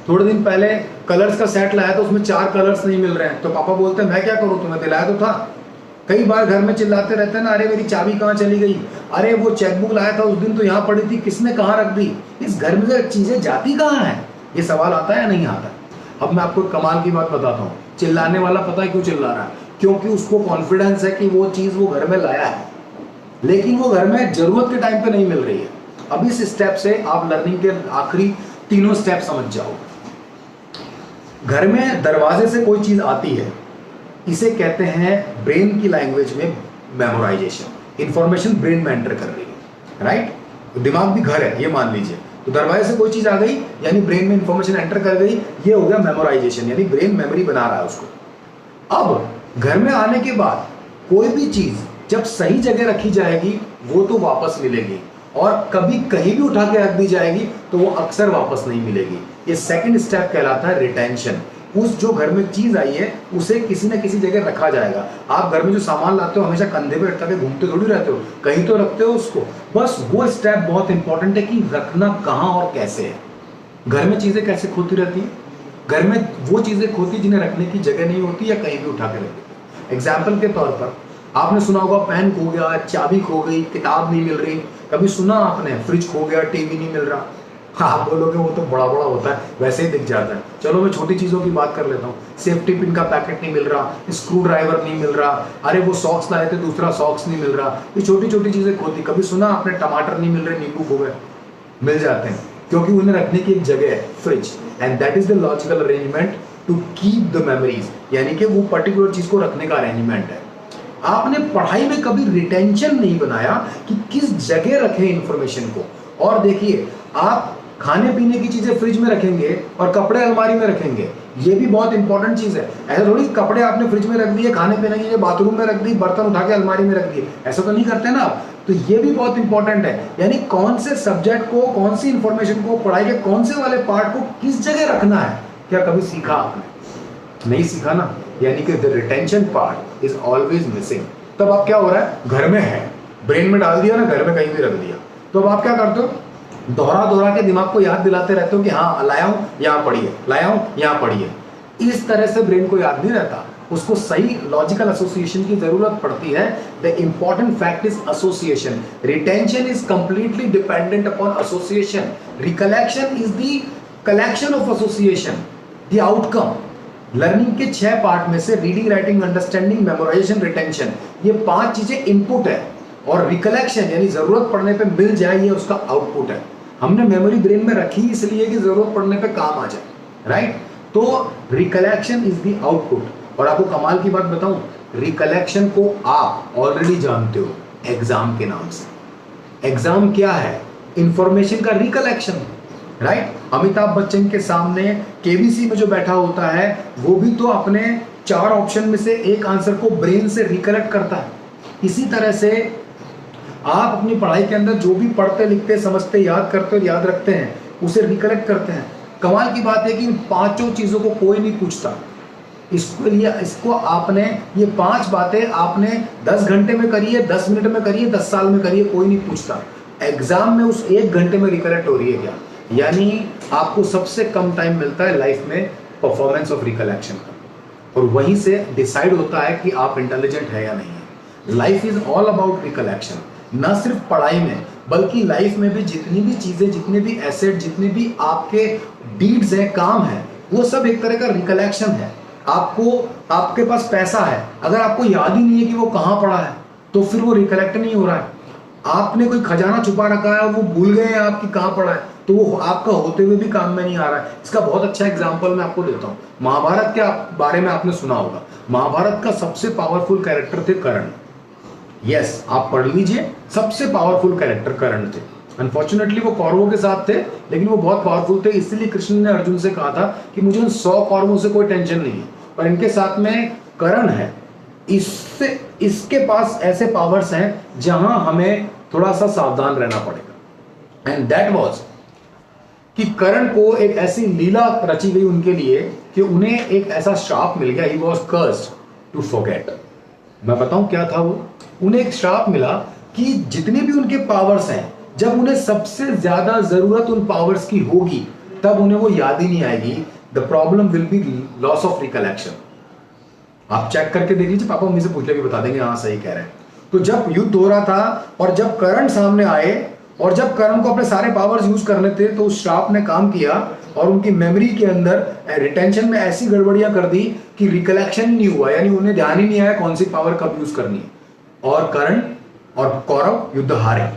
थोड़े दिन पहले कलर्स का सेट लाया तो उसमें 4 कलर्स नहीं मिल रहे हैं, तो पापा बोलते हैं मैं क्या करूँ, तुम्हें दिलाया तो था। कई बार घर में चिल्लाते रहते हैं ना, अरे मेरी चाबी कहाँ चली गई, अरे वो चेकबुक लाया था उस दिन तो यहाँ पड़ी थी, किसने कहाँ रख दी, इस घर में से चीजें जाती कहाँ हैं? ये सवाल आता है या नहीं आता? अब मैं आपको कमाल की बात बताता हूँ। चिल्लाने वाला पता है क्यों चिल्ला रहा है? क्योंकि उसको कॉन्फिडेंस है कि वो चीज वो घर में लाया है, लेकिन वो घर में जरूरत के टाइम पे नहीं मिल रही है। अब इस स्टेप से आप लर्निंग के आखिरी 3 स्टेप समझ जाओ। घर में दरवाजे से कोई चीज आती है, इसे कहते हैं ब्रेन की लैंग्वेज में मेमोराइजेशन। इंफॉर्मेशन ब्रेन में एंटर कर रही है, राइट? दिमाग भी घर है ये मान लीजिए, तो दरवाजे से कोई चीज आ गई यानी ब्रेन में इंफॉर्मेशन एंटर कर गई, ये हो गया मेमोराइजेशन, यानी ब्रेन मेमोरी बना रहा है उसको। अब घर में आने के बाद कोई भी चीज जब सही जगह रखी जाएगी वो तो वापस मिलेगी, और कभी कहीं भी उठा के रख दी जाएगी तो वो अक्सर वापस नहीं मिलेगी। ये सेकंड स्टेप कहलाता है रिटेंशन। उस जो घर में चीज आई है उसे किसी न किसी जगह रखा जाएगा। आप घर में जो सामान लाते हो हमेशा कंधे पे रखा के घूमते थोड़ी रहते हो, कहीं तो रखते हो उसको। बस वो स्टेप बहुत इंपॉर्टेंट है कि रखना कहाँ और कैसे है। घर में चीजें कैसे खोती रहती है? घर में वो चीजें खोती जिन्हें रखने की जगह नहीं होती या कहीं भी उठा के रख देते। एग्जाम्पल के तौर पर आपने सुना होगा पेन खो गया, चाबी खो गई, किताब नहीं मिल रही। कभी सुना आपने फ्रिज खो गया, टीवी नहीं मिल रहा? हाँ, आप बोलोगे वो तो बड़ा बड़ा होता है, वैसे ही दिख जाता है। चलो मैं छोटी चीजों की बात कर लेता हूँ। सेफ्टी पिन का पैकेट नहीं मिल रहा, स्क्रू ड्राइवर नहीं मिल रहा, अरे वो सॉक्स लाए थे दूसरा सॉक्स नहीं मिल रहा। ये छोटी छोटी चीजें खोती। कभी सुना आपने टमाटर नहीं मिल रहे, नींबू खो गए? मिल जाते हैं क्योंकि उन्हें रखने की एक जगह है, fridge. And that is the logical arrangement to keep the memories, यानी कि वो पर्टिकुलर चीज को रखने का अरेंजमेंट है। आपने पढ़ाई में कभी रिटेंशन नहीं बनाया कि किस जगह रखें इंफॉर्मेशन को। और देखिए, आप खाने पीने की चीजें फ्रिज में रखेंगे और कपड़े अलमारी में रखेंगे, ये भी बहुत इंपॉर्टेंट चीज है। ऐसा थोड़ी कपड़े आपने फ्रिज में रख दिए, खाने पीने की चीजें बाथरूम में रख दी, बर्तन उठा के अलमारी में रख दिए, ऐसा तो नहीं करते ना आप। तो ये भी बहुत इंपॉर्टेंट है, यानी कौन से सब्जेक्ट को, कौन सी इंफॉर्मेशन को, पढ़ाई के कौन से वाले पार्ट को किस जगह रखना है। क्या कभी सीखा आपने? नहीं सीखा ना, यानी कि the retention part is always missing. तब आप क्या हो रहा है, घर में है, ब्रेन में डाल दिया ना, घर में कहीं भी रख दिया। तो अब आप क्या करते हो, दोहरा दोहरा के दिमाग को याद दिलाते रहते हो कि हाँ लाया हूं, यहां पढ़िए, लाया हूं, यहां पढ़िए। इस तरह से ब्रेन को याद नहीं रहता, उसको सही लॉजिकल एसोसिएशन की जरूरत पड़ती है। The important fact is association. Retention is completely dependent upon association. Recollection is the collection of association, the outcome. Learning के 6 पार्ट में से reading, writing, understanding, memorisation, retention, ये 5 चीजें इनपुट है और रिकलेक्शन यानी जरूरत पड़ने पे मिल जाए, ये उसका आउटपुट है। हमने मेमोरी ब्रेन में रखी इसलिए कि जरूरत पड़ने पे काम आ जाए, राइट? तो रिकलेक्शन इज द आउटपुट। और आपको कमाल की बात बताऊं, रिकलेक्शन को आप ऑलरेडी जानते हो एग्जाम के नाम से। एग्जाम क्या है? इंफॉर्मेशन का रिकलेक्शन, राइट? अमिताभ बच्चन के सामने केबीसी में जो बैठा होता है वो भी तो अपने 4 ऑप्शन में से एक आंसर को ब्रेन से रिकलेक्ट करता है। इसी तरह से आप अपनी पढ़ाई के अंदर जो भी पढ़ते, लिखते, समझते, याद करते और याद रखते हैं उसे रिकलेक्ट करते हैं। कमाल की बात है कि इन 5 चीजों को कोई नहीं पूछता। इसको आपने, ये 5 बातें आपने 10 घंटे में करी है, 10 मिनट में करी है, 10 साल में करी है, कोई नहीं पूछता। एग्जाम में उस 1 घंटे में रिकलेक्ट हो रही है क्या? यानी आपको सबसे कम टाइम मिलता है लाइफ में परफॉर्मेंस ऑफ रिकलेक्शन का, और वहीं से डिसाइड होता है कि आप इंटेलिजेंट है या नहीं है। Life is all about recollection. ना सिर्फ पढ़ाई में बल्कि लाइफ में भी जितनी भी चीजें, जितने भी एसेट, जितने भी आपके डीड्स हैं, काम है, वो सब एक तरह का रिकलेक्शन है। आपके पास पैसा है, अगर आपको याद ही नहीं है कि वो कहां पड़ा है तो फिर वो रिकलेक्ट नहीं हो रहा है। आपने कोई खजाना छुपा रखा है, वो भूल गए हैं आप कि कहां पड़ा है, तो वो आपका होते हुए भी काम में नहीं आ रहा है। इसका बहुत अच्छा एग्जांपल मैं आपको देता हूं। महाभारत के बारे में आपने सुना होगा। महाभारत का सबसे पावरफुल कैरेक्टर थे कर्ण। यस, आप पढ़ लीजिए, सबसे पावरफुल कैरेक्टर कर्ण थे। अनफॉर्चुनेटली वो कौरवों के साथ थे, लेकिन वो बहुत पावरफुल थे। इसलिए कृष्ण ने अर्जुन से कहा था कि मुझे उन 100 कौरवों से कोई टेंशन नहीं है, पर इनके साथ में कर्ण है, इसके पास ऐसे पावर्स हैं जहां हमें थोड़ा सा सावधान रहना पड़ेगा। एंड दैट वाज कि कर्ण को एक ऐसी लीला रची गई उनके लिए कि उन्हें एक ऐसा श्राप मिल गया। He was cursed to forget. मैं बताऊं क्या था वो? उन्हें एक श्राप मिला कि जितने भी उनके पावर्स हैं, जब उन्हें सबसे ज्यादा जरूरत उन पावर्स की होगी तब उन्हें वो याद ही नहीं आएगी। The problem will be loss of recollection. आप चेक करके देख लीजिए, पापा मम्मी से पूछ ले भी बता देंगे हाँ सही कह रहे हैं। तो जब युद्ध हो रहा था और जब कर्ण सामने आए और जब कर्ण को अपने सारे पावर्स यूज करने थे, तो उस श्राप ने काम किया और उनकी मेमोरी के अंदर, रिटेंशन में ऐसी गड़बड़ियां कर दी कि रिकलेक्शन ही नहीं हुआ, यानी उन्हें ध्यान ही नहीं आया कौन सी पावर कब यूज करनी है। और कर्ण और कौरव युद्ध हारे।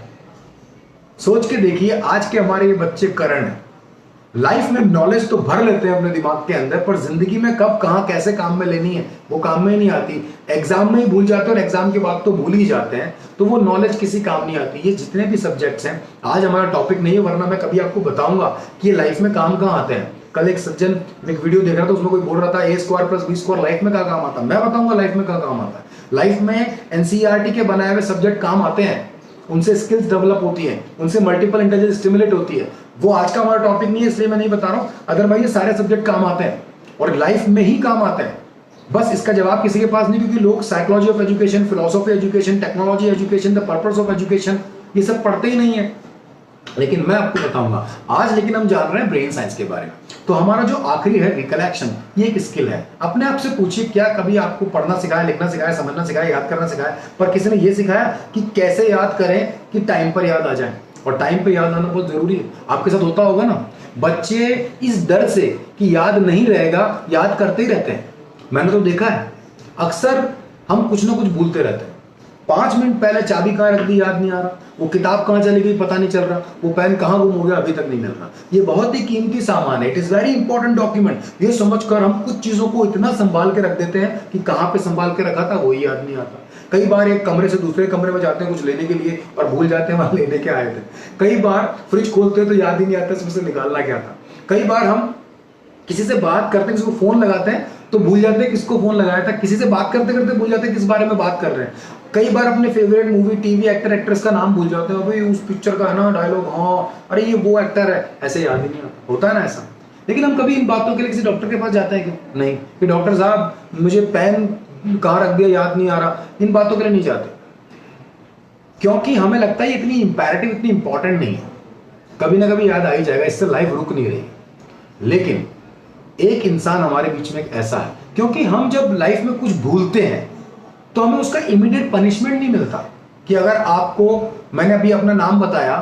सोच के देखिए, आज के हमारे ये बच्चे कर्ण हैं, लाइफ में नॉलेज तो भर लेते हैं अपने दिमाग के अंदर, पर जिंदगी में कब कहां कैसे काम में लेनी है वो काम में ही नहीं आती। एग्जाम में ही भूल जाते हैं और एग्जाम के बाद तो भूल ही जाते हैं, तो वो नॉलेज किसी काम नहीं आती। ये जितने भी सब्जेक्ट्स हैं, आज हमारा टॉपिक नहीं है, वरना मैं कभी आपको बताऊंगा कि ये लाइफ में काम कहां आते हैं। कल एक सज्जन एक वीडियो देख रहा था, उसमें कोई बोल रहा था a² + b² लाइफ में क्या काम आता है। मैं बताऊंगा लाइफ में क्या काम आता है। लाइफ में एनसीईआरटी के बनाए हुए सब्जेक्ट काम आते हैं, उनसे स्किल्स डेवलप होती है, उनसे मल्टीपल इंटेलिजेंस स्टिमुलेट होती है। वो आज का हमारा टॉपिक नहीं है, इसलिए मैं नहीं बता रहा हूं। अदरवाइज ये सारे सब्जेक्ट काम आते हैं और लाइफ में ही काम आते हैं। बस इसका जवाब किसी के पास नहीं, क्योंकि लोग psychology of education, philosophy education, technology education, the purpose of education, ये सब पढ़ते ही नहीं है। लेकिन मैं आपको बताऊंगा आज। लेकिन हम जान रहे हैं ब्रेन साइंस के बारे में। तो हमारा जो आखिरी है रिकलेक्शन, ये एक स्किल है। अपने आप से पूछिए, क्या कभी आपको पढ़ना सिखाया, लिखना सिखाया, समझना सिखाया, याद करना सिखाया, पर किसी ने ये सिखाया कि कैसे याद करें कि टाइम पर याद आ जाए? और टाइम पे याद आना बहुत जरूरी है। आपके साथ होता होगा ना, बच्चे इस डर से कि याद नहीं रहेगा, याद करते ही रहते हैं। मैंने तो देखा है, अक्सर हम कुछ ना कुछ भूलते रहते हैं। 5 मिनट पहले चाबी कहाँ रख दी याद नहीं आ रहा, वो किताब कहाँ चली गई पता नहीं चल रहा, वो पेन कहाँ गुम हो गया अभी तक नहीं मिल रहा। ये बहुत ही कीमती सामान है, it is very important document. ये समझकर हम कुछ चीजों को इतना संभाल के रख देते हैं कि कहाँ पे संभाल के रखा था वही याद नहीं आता। कई बार एक कमरे से दूसरे कमरे में जाते हैं कुछ लेने के लिए और भूल जाते हैं वहां लेने के आए थे। कई बार फ्रिज खोलते हैं तो याद ही नहीं आता इसमें से निकालना क्या था। कई बार हम किसी से बात करते हैं, किसी को फोन लगाते हैं तो भूल जाते हैं किसको फोन लगाया था। किसी से बात करते करते भूल जाते हैं किस बारे में बात कर रहे हैं। कई बार अपने favourite movie, TV actor, actress का नाम भूल जाते हैं। भाई उस पिक्चर का है ना डायलॉग, हाँ अरे ये वो एक्टर है, ऐसे याद ही नहीं आता। होता है ना ऐसा। लेकिन हम कभी इन बातों के लिए किसी डॉक्टर के पास जाते हैं क्या? नहीं, कि डॉक्टर साहब मुझे पेन कहाँ रख दिया याद नहीं आ रहा। इन बातों के लिए नहीं जाते, क्योंकि हमें लगता है इतनी इंपैरेटिव, इतनी इंपॉर्टेंट नहीं है। कभी ना कभी याद आ ही जाएगा, इससे लाइफ रुक नहीं रही। लेकिन एक इंसान हमारे बीच में एक ऐसा है, क्योंकि हम जब लाइफ में कुछ भूलते हैं तो हमें उसका इमीडिएट पनिशमेंट नहीं मिलता। कि अगर आपको, मैंने अभी अपना नाम बताया,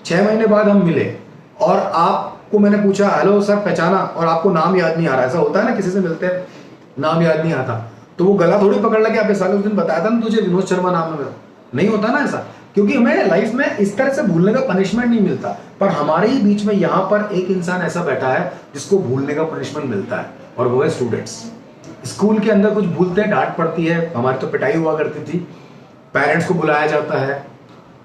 6 महीने बाद हम मिले और आपको मैंने पूछा हेलो सर पहचाना, और आपको नाम याद नहीं आ रहा। ऐसा होता है ना, किसी से मिलते हैं नाम याद नहीं आता तो वो गला थोड़ी पकड़ लगे, आप साल उस दिन बताया था ना तुझे विनोद शर्मा नाम है मेरा। नहीं होता ना ऐसा, क्योंकि हमें लाइफ में इस तरह से भूलने का पनिशमेंट नहीं मिलता। पर हमारे ही बीच में यहाँ पर एक इंसान ऐसा बैठा है जिसको भूलने का पनिशमेंट मिलता है, और वो है स्टूडेंट्स। स्कूल के अंदर कुछ भूलते हैं, डांट पड़ती है, हमारी तो पिटाई हुआ करती थी, पेरेंट्स को बुलाया जाता है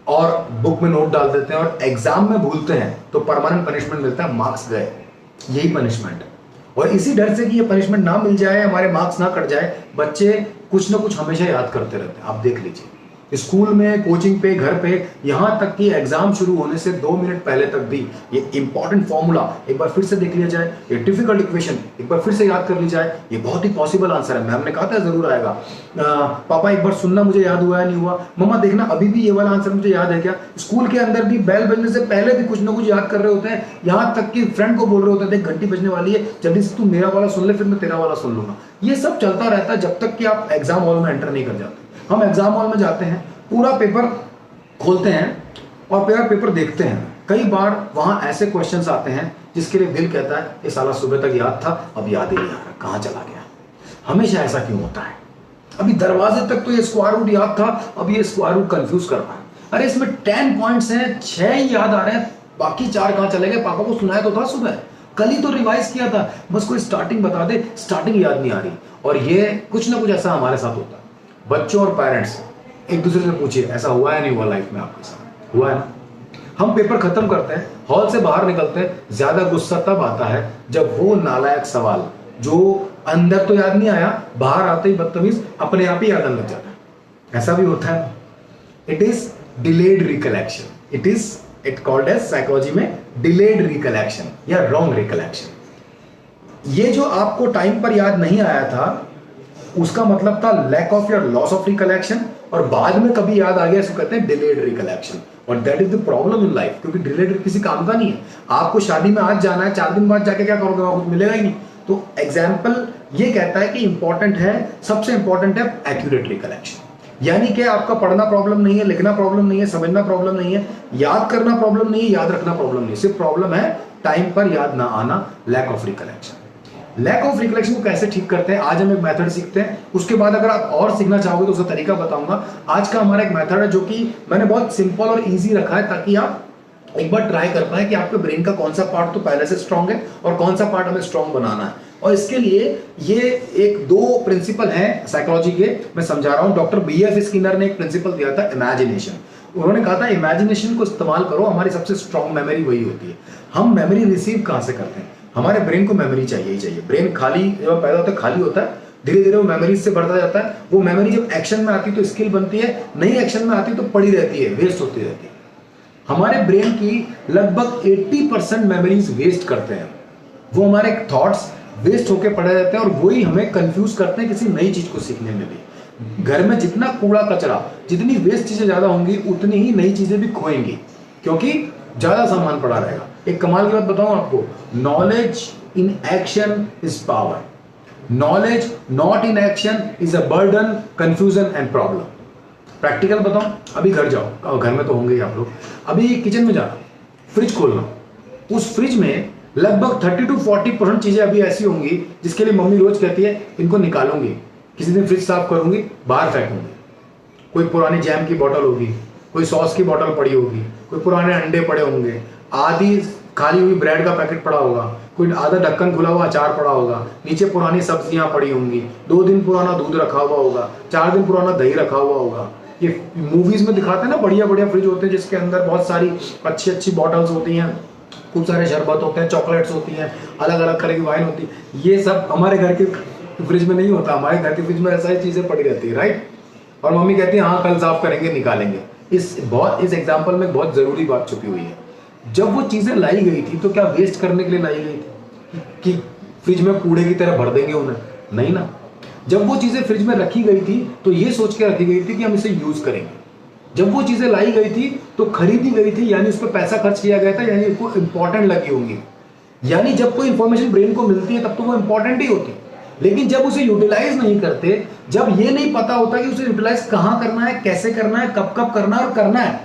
और बुक में नोट डाल देते हैं, और एग्जाम में भूलते हैं तो परमानेंट पनिशमेंट मिलता है, मार्क्स गए। यही पनिशमेंट है। और इसी डर से कि ये पनिशमेंट ना मिल जाए, हमारे मार्क्स ना कट जाए, बच्चे कुछ ना कुछ हमेशा याद करते रहते हैं। आप देख लीजिए, स्कूल में, कोचिंग पे, घर पे, यहाँ तक कि एग्जाम शुरू होने से 2 मिनट पहले तक भी ये इंपॉर्टेंट फॉर्मूला एक बार फिर से देख लिया जाए, ये डिफिकल्ट इक्वेशन एक बार फिर से याद कर ली जाए, ये बहुत ही पॉसिबल आंसर है। मैम ने कहा था जरूर आएगा, पापा एक बार सुनना मुझे याद हुआ है नहीं हुआ, मम्मा देखना अभी भी ये वाला आंसर मुझे याद है क्या। स्कूल के अंदर भी बेल बजने से पहले भी कुछ ना कुछ याद कर रहे होते हैं, यहाँ तक कि फ्रेंड को बोल रहे होते हैं देख घंटी बजने वाली है, जल्दी से तू मेरा वाला सुन ले फिर मैं तेरा वाला सुन लूंगा। ये सब चलता रहता है जब तक कि आप एग्जाम हॉल में एंटर नहीं कर जाते। हम एग्जाम हॉल में जाते हैं, पूरा पेपर खोलते हैं और पूरा पेपर देखते हैं। कई बार वहां ऐसे क्वेश्चंस आते हैं जिसके लिए दिल कहता है ये साला सुबह तक याद था, अब याद ही नहीं आ रहा, कहां चला गया। हमेशा ऐसा क्यों होता है? अभी दरवाजे तक तो ये स्क्वायर रूट याद था, अब ये स्क्वायर रूट कंफ्यूज कर रहा है। अरे इसमें 10 पॉइंट्स हैं, 6 ही याद आ रहे हैं, बाकी 4 कहां चले गए? पापा को सुनाया तो था सुबह, कल ही तो रिवाइज किया था, बस कोई स्टार्टिंग बता दे, स्टार्टिंग याद नहीं आ रही। और ये कुछ ना कुछ ऐसा हमारे साथ होता है। बच्चों और पेरेंट्स एक दूसरे से पूछिए, ऐसा हुआ है नहीं हुआ लाइफ में? आपके साथ हुआ है ना? हम पेपर खत्म करते हैं, हॉल से बाहर निकलते हैं, ज्यादा गुस्सा तब आता है जब वो नालायक सवाल जो अंदर तो याद नहीं आया, बाहर आते ही बदतमीज अपने आप ही याद आने लग जाता है। ऐसा भी होता है। It is delayed recollection, it called as psychology में डिलेड रिकलेक्शन या रॉन्ग रिकलेक्शन। ये जो आपको टाइम पर याद नहीं आया था उसका मतलब था लैक ऑफ या लॉस ऑफ रिकलेक्शन, और बाद में कभी याद आ गया इसको कहते हैं डिलेड रिकलेक्शन। और that is the problem in life, क्योंकि डिलेड किसी काम का नहीं है। आपको शादी में आज जाना है, 4 दिन बाद जाके क्या करोगे? वहां कुछ मिलेगा ही नहीं। तो एग्जाम्पल ये कहता है कि इंपॉर्टेंट है, सबसे इंपॉर्टेंट है एक्यूरेट रिकलेक्शन। यानी कि आपका पढ़ना प्रॉब्लम नहीं है, लिखना प्रॉब्लम नहीं है, समझना प्रॉब्लम नहीं है, याद करना प्रॉब्लम नहीं है, याद रखना प्रॉब्लम नहीं है, सिर्फ प्रॉब्लम है टाइम पर याद ना आना, lack of recollection. Lack of recollection को कैसे ठीक करते हैं, आज हम एक मेथड सीखते हैं। उसके बाद अगर आप और सीखना चाहोगे तो उसका तरीका बताऊंगा। आज का हमारा एक मेथड है जो कि मैंने बहुत सिंपल और इजी रखा है, ताकि आप एक बार ट्राई कर पाए कि आपके ब्रेन का कौन सा पार्ट तो पहले से स्ट्रांग है और कौन सा पार्ट हमें स्ट्रांग बनाना है। और इसके लिए ये एक 2 प्रिंसिपल हैं साइकोलॉजी के, मैं समझा रहा हूं। डॉक्टर BF स्किनर ने एक प्रिंसिपल दिया था, इमेजिनेशन। उन्होंने कहा था इमेजिनेशन को इस्तेमाल करो, हमारी सबसे स्ट्रांग मेमोरी वही होती है। हम मेमोरी रिसीव कहां से करते हैं? हमारे ब्रेन को मेमोरी चाहिए ही चाहिए। ब्रेन खाली जब पैदा होता है खाली होता है, धीरे धीरे वो मेमोरीज से बढ़ता जाता है। वो मेमोरी जब एक्शन में आती है तो स्किल बनती है, नहीं एक्शन में आती तो पड़ी रहती है, वेस्ट होती रहती है। हमारे ब्रेन की लगभग 80% मेमोरीज वेस्ट करते हैं। वो हमारे थॉट्स वेस्ट होकर पड़े रहते हैं और वही हमें कंफ्यूज करते हैं किसी नई चीज को सीखने में भी। घर में जितना कूड़ा कचरा, जितनी वेस्ट चीजें ज्यादा होंगी उतनी ही नई चीजें भी खोएंगी, क्योंकि ज्यादा सामान पड़ा रहेगा। एक कमाल की बात बताऊं आपको, knowledge in action is power, knowledge not in action is a burden, confusion and problem. Practical बताओ, अभी घर जाओ, घर में तो होंगे ही आप लोग, अभी किचन में जाना, फ्रिज खोलना, उस फ्रिज में लगभग 30 to 40% चीजें अभी ऐसी होंगी जिसके लिए मम्मी रोज कहती है इनको निकालूंगी, किसी दिन फ्रिज साफ करूंगी, बाहर फेंकूंगी। कोई पुरानी जैम की बोतल होगी, कोई सॉस की बोतल पड़ी होगी, कोई पुराने अंडे पड़े होंगे, आधी खाली हुई ब्रेड का पैकेट पड़ा होगा, कोई आधा ढक्कन खुला हुआ अचार पड़ा होगा, नीचे पुरानी सब्जियां पड़ी होंगी, 2 दिन पुराना दूध रखा हुआ होगा, 4 दिन पुराना दही रखा हुआ होगा। ये मूवीज में दिखाते हैं ना, बढ़िया बढ़िया फ्रिज होते हैं जिसके अंदर बहुत सारी अच्छी अच्छी बॉटल्स होती हैं, खूब सारे शरबत होते हैं, चॉकलेट्स होती हैं, अलग अलग तरह की वाइन होती है। ये सब हमारे घर के फ्रिज में नहीं होता, हमारे घर के फ्रिज में ऐसा ही चीजें पड़ी रहती है, राइट। और मम्मी कहती है हाँ कल साफ करेंगे, निकालेंगे। इस एग्जाम्पल में बहुत जरूरी बात छुपी हुई है। जब वो चीजें लाई गई थी तो क्या वेस्ट करने के लिए लाई गई थी कि फ्रिज में कूड़े की तरह भर देंगे उन्हें? नहीं ना। जब वो चीजें फ्रिज में रखी गई थी तो ये सोच के रखी गई थी कि हम इसे यूज करेंगे। जब वो चीजें लाई गई थी तो खरीदी गई थी, यानी उस पर पैसा खर्च किया गया था, यानी उसको इंपॉर्टेंट लगी होंगी। यानी जब कोई इंफॉर्मेशन ब्रेन को मिलती है तब तो वो इंपॉर्टेंट ही होती है, लेकिन जब उसे यूटिलाइज नहीं करते, जब ये नहीं पता होता कि उसे यूटिलाइज कहां करना है, कैसे करना है, कब कब करना है और करना है,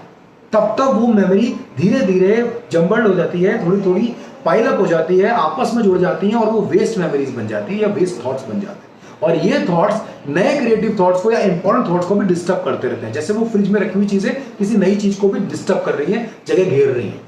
तब तक वो मेमोरी धीरे धीरे जम्बल्ड हो जाती है, थोड़ी थोड़ी पाइलअप हो जाती है, आपस में जुड़ जाती हैं और वो वेस्ट मेमोरीज बन जाती है या वेस्ट थॉट्स बन जाते हैं। और ये थॉट्स नए क्रिएटिव थॉट्स को या इंपॉर्टेंट थॉट्स को भी डिस्टर्ब करते रहते हैं। जैसे वो फ्रिज में रखी हुई चीजें किसी नई चीज को भी डिस्टर्ब कर रही है, जगह घेर रही है।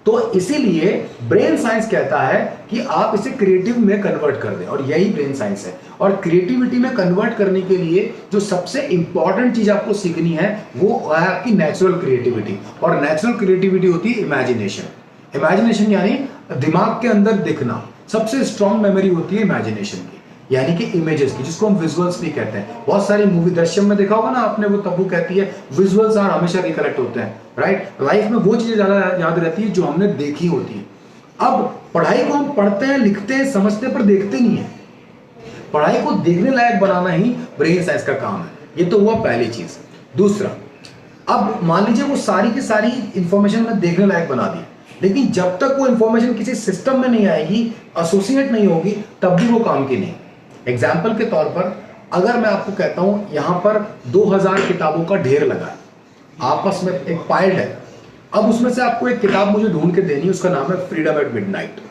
तो इसीलिए ब्रेन साइंस कहता है कि आप इसे क्रिएटिव में कन्वर्ट कर दें, और यही ब्रेन साइंस है। और क्रिएटिविटी में कन्वर्ट करने के लिए जो सबसे इंपॉर्टेंट चीज आपको सीखनी है वो है आपकी नेचुरल क्रिएटिविटी। और नेचुरल क्रिएटिविटी होती है इमेजिनेशन। इमेजिनेशन यानी दिमाग के अंदर दिखना। सबसे स्ट्रॉन्ग मेमोरी होती है इमेजिनेशन की, यानी कि इमेजेस की, जिसको हम विजुअल्स भी कहते हैं। बहुत सारी मूवी दृश्यम में देखा होगा ना आपने, वो तब्बू कहती है विजुअल्स आर हमेशा रिकलेक्ट होते हैं, राइट। लाइफ में वो चीजें ज्यादा याद रहती है जो हमने देखी होती है। अब पढ़ाई को हम पढ़ते हैं, लिखते हैं, समझते हैं, पर देखते नहीं है। पढ़ाई को देखने लायक बनाना ही ब्रेन साइंस का काम है। ये तो हुआ पहली चीज। दूसरा, अब मान लीजिए वो सारी की सारी इंफॉर्मेशन में देखने लायक बना दी, लेकिन जब तक वो इंफॉर्मेशन किसी सिस्टम में नहीं आएगी, एसोसिएट नहीं होगी, तब भी वो काम की नहीं। एग्जाम्पल के तौर पर अगर मैं आपको कहता हूं यहां पर 2000 किताबों का ढेर लगा है, आपस में एक पाइल्ड है। अब उसमें से आपको एक किताब मुझे ढूंढ के देनी है, उसका नाम है फ्रीडम एट मिडनाइट।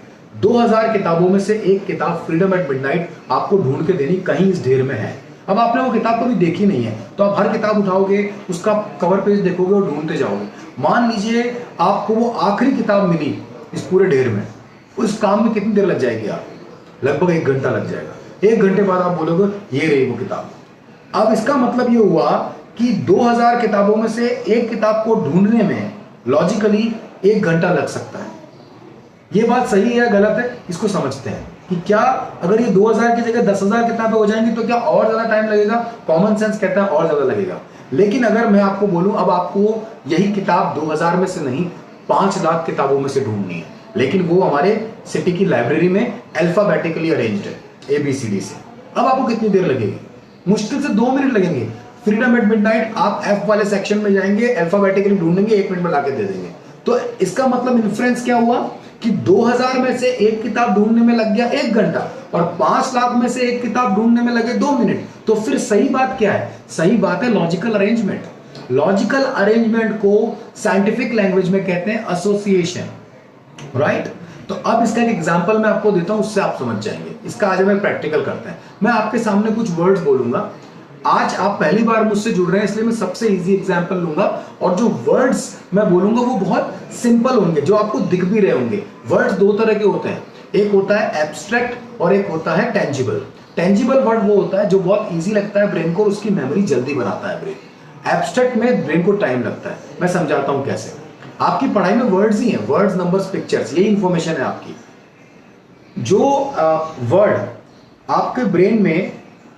2000 किताबों में से एक किताब फ्रीडम एट मिडनाइट आपको ढूंढ के देनी कहीं इस ढेर में है। अब आपने वो किताब कभी देखी नहीं है, तो आप हर किताब उठाओगे, उसका कवर पेज देखोगे और ढूंढते जाओगे। मान लीजिए आपको वो आखिरी किताब मिली इस पूरे ढेर में, उस काम में कितनी देर लग जाएगी? आप लगभग 1 घंटा लग जाएगा। 1 घंटे बाद आप बोलोगे ये रही वो किताब। अब इसका मतलब ये हुआ कि 2000 किताबों में से एक किताब को ढूंढने में लॉजिकली 1 घंटा लग सकता है। ये बात सही है या गलत है, इसको समझते हैं कि क्या अगर ये 2000 की जगह 10,000 किताबें हो जाएंगी तो क्या और ज्यादा टाइम लगेगा? कॉमन सेंस कहता है और ज्यादा लगेगा। लेकिन अगर मैं आपको बोलूं अब आपको यही किताब 2000 में से नहीं 5 लाख किताबों में से ढूंढनी है, लेकिन वो हमारे सिटी की लाइब्रेरी में अल्फाबेटिकली अरेंज्ड है ABCD से। अब आपको कितनी देर लगेगी? मुश्किल से 2 मिनट लगेंगे। फ्रीडम एट मिडनाइट आप F वाले सेक्शन में जाएंगे, अल्फाबेटिकली ढूंढेंगे, 1 मिनट में लाके दे देंगे। तो इसका मतलब इन्फ्रेंस क्या हुआ कि 2000 में से एक किताब ढूंढने में लग गया 1 घंटा और 5 लाख में से एक किताब ढूंढने में लगे 2 मिनट। तो फिर सही बात क्या है? सही बात है लॉजिकल अरेंजमेंट। लॉजिकल अरेंजमेंट को साइंटिफिक लैंग्वेज में कहते हैं एसोसिएशन, राइट। तो अब इसका एक एग्जांपल मैं आपको देता हूं, उससे आप समझ जाएंगे। इसका आज मैं प्रैक्टिकल करते हैं। मैं आपके सामने कुछ वर्ड्स बोलूंगा। आज आप पहली बार मुझसे जुड़ रहे हैं, इसलिए मैं सबसे इजी एग्जांपल लूंगा, और जो वर्ड्स मैं बोलूंगा वो बहुत सिंपल होंगे, जो आपको दिख भी रहे होंगे। वर्ड्स 2 तरह के होते हैं, एक होता है एब्स्ट्रैक्ट और एक होता है टेंजिबल। टेंजिबल वर्ड वो होता है जो बहुत ईजी लगता है ब्रेन को, उसकी मेमोरी जल्दी बनाता है ब्रेन। एब्स्ट्रैक्ट में ब्रेन को टाइम लगता है। मैं समझाता हूं कैसे। आपकी पढ़ाई में वर्ड्स ही हैं, वर्ड्स, नंबर्स, पिक्चर्स, यही इंफॉर्मेशन है आपकी। जो वर्ड आपके ब्रेन में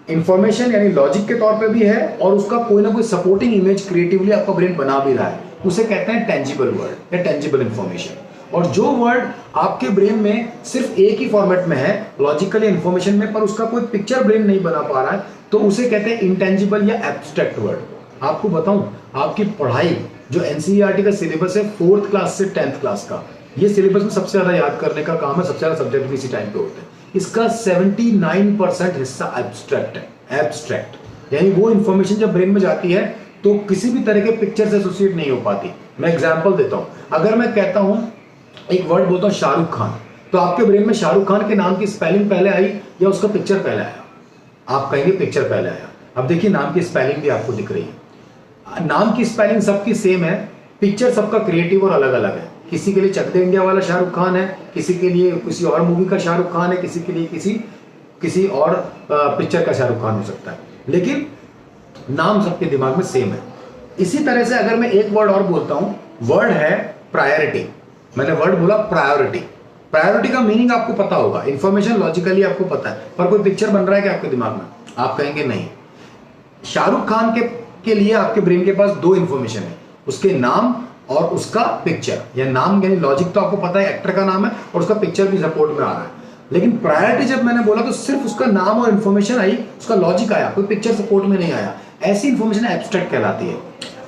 इंफॉर्मेशन यानी लॉजिक के तौर पे भी है और उसका कोई ना कोई सपोर्टिंग इमेज क्रिएटिवली आपका ब्रेन बना भी रहा है, उसे कहते हैं टेंजिबल वर्ड या टेंजिबल इंफॉर्मेशन। और जो वर्ड आपके ब्रेन में सिर्फ एक ही फॉर्मेट में है, लॉजिकल इंफॉर्मेशन में, पर उसका कोई पिक्चर ब्रेन नहीं बना पा रहा है, तो उसे कहते हैं इंटेंजिबल या एब्स्ट्रैक्ट वर्ड। आपको बताऊं, आपकी पढ़ाई जो NCERT का सिलेबस है 4th क्लास से 10th क्लास का, ये सिलेबस में सबसे ज्यादा याद करने का काम है, सबसे ज्यादा सब्जेक्ट भी इसी टाइम पे होते हैं। इसका 79% हिस्सा एब्स्ट्रैक्ट है। एब्स्ट्रैक्ट यानी वो इंफॉर्मेशन जब ब्रेन में जाती है तो किसी भी तरह के पिक्चर से एसोसिएट नहीं हो पाती। मैं एग्जांपल देता हूं, अगर मैं कहता हूं एक वर्ड बोलता हूं शाहरुख खान, तो आपके ब्रेन में शाहरुख खान के नाम की स्पेलिंग पहले आई या उसका पिक्चर पहले आया? आप कहेंगे पिक्चर पहले आया। अब देखिए नाम की स्पेलिंग भी आपको दिख रही है, नाम की स्पेलिंग सबकी सेम है, पिक्चर सबका क्रिएटिव और अलग अलग है। किसी के लिए चक दे इंडिया वाला शाहरुख खान है, किसी के लिए किसी और मूवी का शाहरुख खान है, किसी के लिए किसी और पिक्चर का शाहरुख खान हो सकता है, लेकिन नाम सबके दिमाग में सेम है। इसी तरह से अगर मैं एक वर्ड और बोलता हूं, वर्ड है प्रायोरिटी। मैंने वर्ड बोला प्रायोरिटी। प्रायोरिटी का मीनिंग आपको पता होगा, इंफॉर्मेशन लॉजिकली आपको पता है, पर कोई पिक्चर बन रहा है क्या आपके दिमाग में? आप कहेंगे नहीं। शाहरुख खान के लिए आपके ब्रेन के पास दो इंफॉर्मेशन है, उसके नाम और उसका पिक्चर। या नाम यानी लॉजिक तो आपको पता है, एक्टर का नाम है और उसका पिक्चर भी सपोर्ट में आ रहा है, लेकिन प्रायोरिटी जब मैंने बोला तो सिर्फ उसका नाम और इंफॉर्मेशन आई, उसका लॉजिक आया, कोई पिक्चर सपोर्ट में नहीं आया। ऐसी इंफॉर्मेशन एब्स्ट्रैक्ट कहलाती है।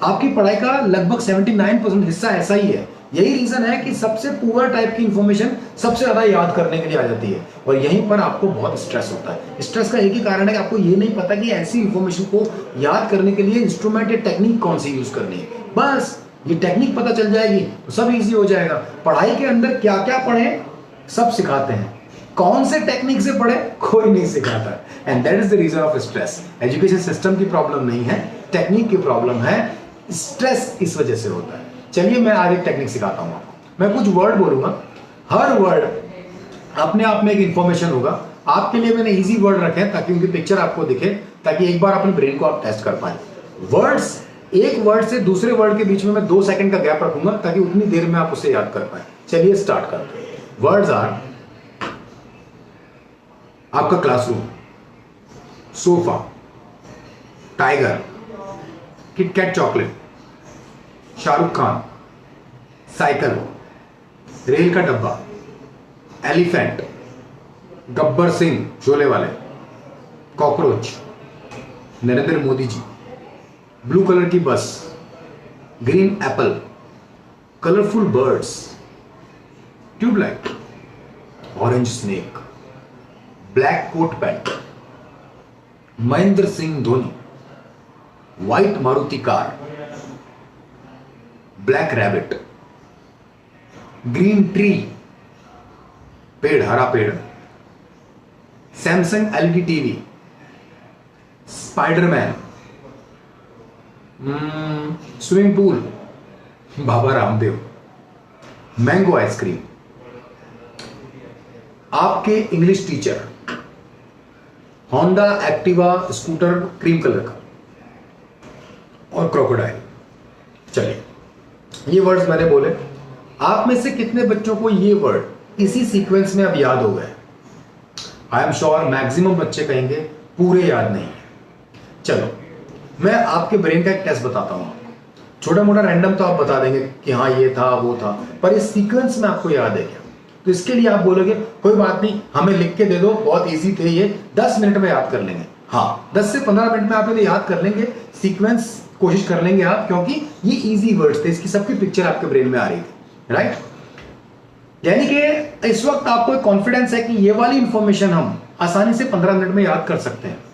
आपकी पढ़ाई का लगभग 79% हिस्सा ऐसा ही है। यही रीजन है कि सबसे पुअर टाइप की इंफॉर्मेशन सबसे ज्यादा याद करने के लिए आ जाती है, और यहीं पर आपको बहुत स्ट्रेस होता है। स्ट्रेस का एक ही कारण है कि आपको ये नहीं पता कि ऐसी इंफॉर्मेशन को याद करने के लिए इंस्ट्रूमेंट या टेक्निक कौन सी यूज करनी है। बस ये टेक्निक पता चल जाएगी तो सब इजी हो जाएगा। पढ़ाई के अंदर क्या क्या पढ़े सब सिखाते हैं, कौन से टेक्निक से पढ़े कोई नहीं सिखाता, and that is the reason of stress. Education system की प्रॉब्लम नहीं है, टेक्निक की प्रॉब्लम है, स्ट्रेस इस वजह से होता है। चलिए मैं आज एक टेक्निक सिखाता हूं आपको। मैं कुछ वर्ड बोलूंगा, हर वर्ड अपने आप में एक इंफॉर्मेशन होगा। आपके लिए मैंने इजी वर्ड रखे हैं ताकि उनकी पिक्चर आपको दिखे, ताकि एक बार अपने ब्रेन को आप टेस्ट कर पाए। वर्ड्स, एक वर्ड से दूसरे वर्ड के बीच में मैं 2 सेकंड का गैप रखूंगा ताकि उतनी देर में आप उसे याद कर पाए। चलिए स्टार्ट करते हैं। वर्ड्स आर आपका classroom, sofa, tiger, KitKat chocolate, Shahrukh Khan, cycle, rail का डब्बा, एलिफेंट, गब्बर सिंह शोले वाले, cockroach, Narendra Modi ji, blue colour की bus, green apple, colourful birds, tubelight, orange snake, black coat pant, Mahendra Singh Dhoni, white Maruti car, black rabbit, green tree, पेड़, हरा पेड़, Samsung LED TV, Spiderman, swimming pool, Baba Ramdev, mango ice cream, आपके English teacher, Honda Activa scooter cream colour का, और crocodile. चलिए ये words मैंने बोले, आप में से कितने बच्चों को ये वर्ड इसी सीक्वेंस में अब याद हो गए? आई एम श्योर मैक्सिमम बच्चे कहेंगे पूरे याद नहीं है। चलो मैं आपके ब्रेन का एक टेस्ट बताता हूं। छोटा मोटा रैंडम तो आप बता देंगे कि हाँ ये था वो था, पर इस सीक्वेंस में आपको याद है क्या? तो इसके लिए आप बोलोगे कोई बात नहीं, हमें लिख के दे दो, बहुत इजी थे ये, 10 मिनट में याद कर लेंगे। हाँ 10 से 15 मिनट में आप इन्हें याद कर लेंगे, सीक्वेंस कोशिश कर लेंगे आप, क्योंकि ये इजी वर्ड्स थे, इसकी सबकी पिक्चर आपके ब्रेन में आ रही थी, राइट? यानी कि इस वक्त आपको कॉन्फिडेंस है कि ये वाली इंफॉर्मेशन हम आसानी से 15 मिनट में याद कर सकते हैं।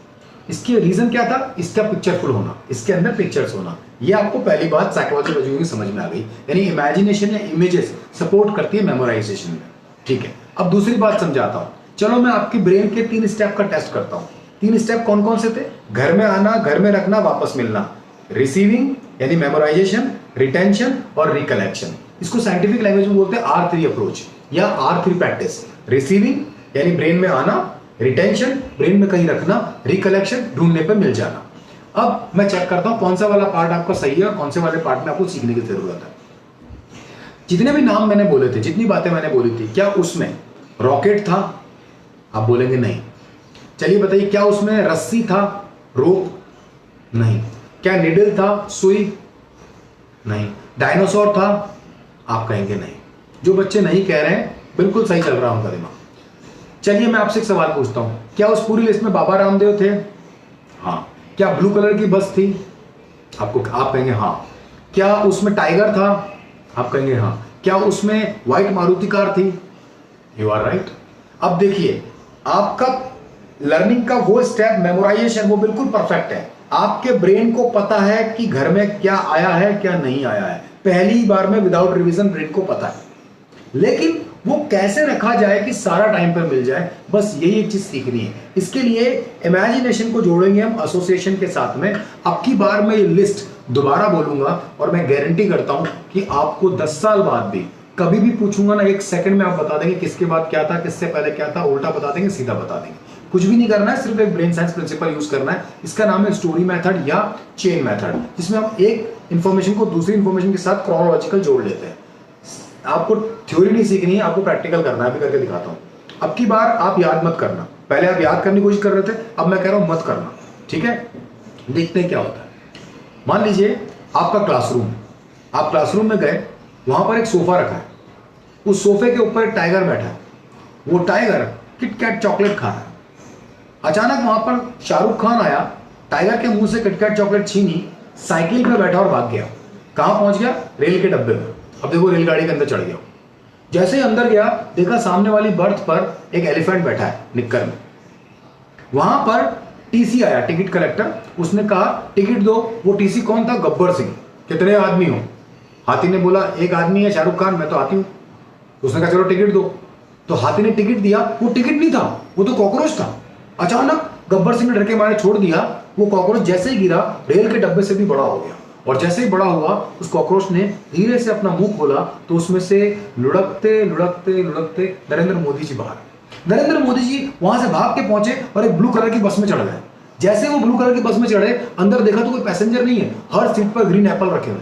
इसकी रीजन क्या था? इसका पिक्चरफुल होना, इसके अंदर पिक्चर्स होना। ये आपको पहली बात साइकोलॉजी बच्चों की समझ में आ गई, यानी इमेजिनेशन या इमेजेस सपोर्ट करती है मेमोराइजेशन में। ठीक है, अब दूसरी बात समझाता हूं। चलो मैं आपकी ब्रेन के 3 स्टेप का टेस्ट करता हूं। 3 स्टेप कौन कौन से थे? घर में आना, घर में रखना, वापस मिलना, रिसीविंग यानी मेमोराइजेशन, रिटेंशन और रिकलेक्शन। इसको साइंटिफिक लैंग्वेज में बोलते हैं R3 अप्रोच या R3 प्रैक्टिस। रिसीविंग यानी ब्रेन में आना, रिटेंशन ब्रेन में कहीं रखना, रिकलेक्शन ढूंढने पे मिल जाना। अब मैं चेक करता हूं कौन सा वाला पार्ट आपका सही है और कौन से वाले पार्ट में आपको सीखने की जरूरत है। जितने भी नाम मैंने बोले थे, जितनी बातें मैंने बोली थी, क्या उसमें रॉकेट था? आप बोलेंगे नहीं। चलिए बताइए, क्या उसमें रस्सी था, रोप? नहीं। क्या निडल था, सुई? नहीं। डायनासोर था? आप कहेंगे नहीं। जो बच्चे नहीं कह रहे हैं बिल्कुल सही चल रहा है उनका दिमाग। चलिए मैं आपसे एक सवाल पूछता हूं, क्या उस पूरी लिस्ट में बाबा रामदेव थे? हाँ। क्या ब्लू कलर की बस थी? आप कहेंगे हाँ। क्या उसमें टाइगर था? आप कहेंगे हाँ। क्या उसमें व्हाइट मारुति कार थी? You are right. अब देखिए, आपका लर्निंग का वो स्टेप मेमोराइजेशन वो बिल्कुल परफेक्ट है। आपके ब्रेन को पता है कि घर में क्या आया है क्या नहीं आया है, पहली बार में विदाउट रिवीजन ब्रेन को पता है। लेकिन वो कैसे रखा जाए कि सारा टाइम पर मिल जाए, बस यही एक चीज सीखनी है। इसके लिए इमेजिनेशन को जोड़ेंगे हम एसोसिएशन के साथ में। अब की बार मैं ये लिस्ट दोबारा बोलूंगा और मैं गारंटी करता हूं कि आपको 10 साल बाद भी कभी भी पूछूंगा ना, 1 सेकंड में आप बता देंगे किसके बाद क्या था, किससे पहले क्या था, उल्टा बता देंगे, सीधा बता देंगे। कुछ भी नहीं करना है, सिर्फ एक ब्रेन साइंस प्रिंसिपल यूज करना है। इसका नाम है स्टोरी मेथड या चेन मेथड, जिसमें हम एक इंफॉर्मेशन को दूसरी इंफॉर्मेशन के साथ क्रोनोलॉजिकल जोड़ लेते हैं। आपको थ्योरी नहीं सीखनी है, आपको प्रैक्टिकल करना है। अभी करके दिखाता हूं। अब की बार आप याद मत करना, पहले आप याद करने की कोशिश कर रहे थे, अब मैं कह रहा हूं मत करना, ठीक है? देखते हैं क्या होता है। मान लीजिए आपका क्लासरूम, आप क्लासरूम में गए, वहां पर एक सोफा रखा है, उस सोफे के ऊपर एक टाइगर बैठा है, वो टाइगर किटकैट चॉकलेट खा रहा है। अचानक वहां पर शाहरुख खान आया, टाइगर के मुंह से किटकैट चॉकलेट छीनी, साइकिल पे बैठा और भाग गया। कहां पहुंच गया? रेल के डब्बे में। अब देखो रेलगाड़ी के अंदर चढ़ गया। जैसे ही अंदर गया, देखा सामने वाली बर्थ पर एक एलिफेंट बैठा है निक्कर में। वहां पर टीसी आया, टिकट कलेक्टर। उसने कहा टिकट दो। वो टीसी कौन था? गब्बर सिंह। कितने आदमी हो? हाथी ने बोला एक आदमी है शाहरुख खान, मैं तो हाथी हूं। उसने कहा चलो टिकट दो। तो हाथी ने टिकट दिया, वो टिकट नहीं था, वो तो कॉकरोच था। अचानक गब्बर सिंह ने डर के मारे छोड़ दिया। वो कॉकरोच जैसे ही गिरा, रेल के डब्बे से भी बड़ा हो गया। और जैसे ही बड़ा हुआ, उस कॉकरोच ने धीरे से अपना मुंह खोला, तो उसमें से लुढ़कते लुढ़कते लुढ़कते नरेंद्र मोदी जी बाहर। नरेंद्र मोदी जी वहां से भाग के पहुंचे और एक ब्लू कलर की बस में चढ़ गए। जैसे वो ब्लू कलर की बस में चढ़े, अंदर देखा तो कोई पैसेंजर नहीं है, हर सीट पर ग्रीन एप्पल रखे हुए।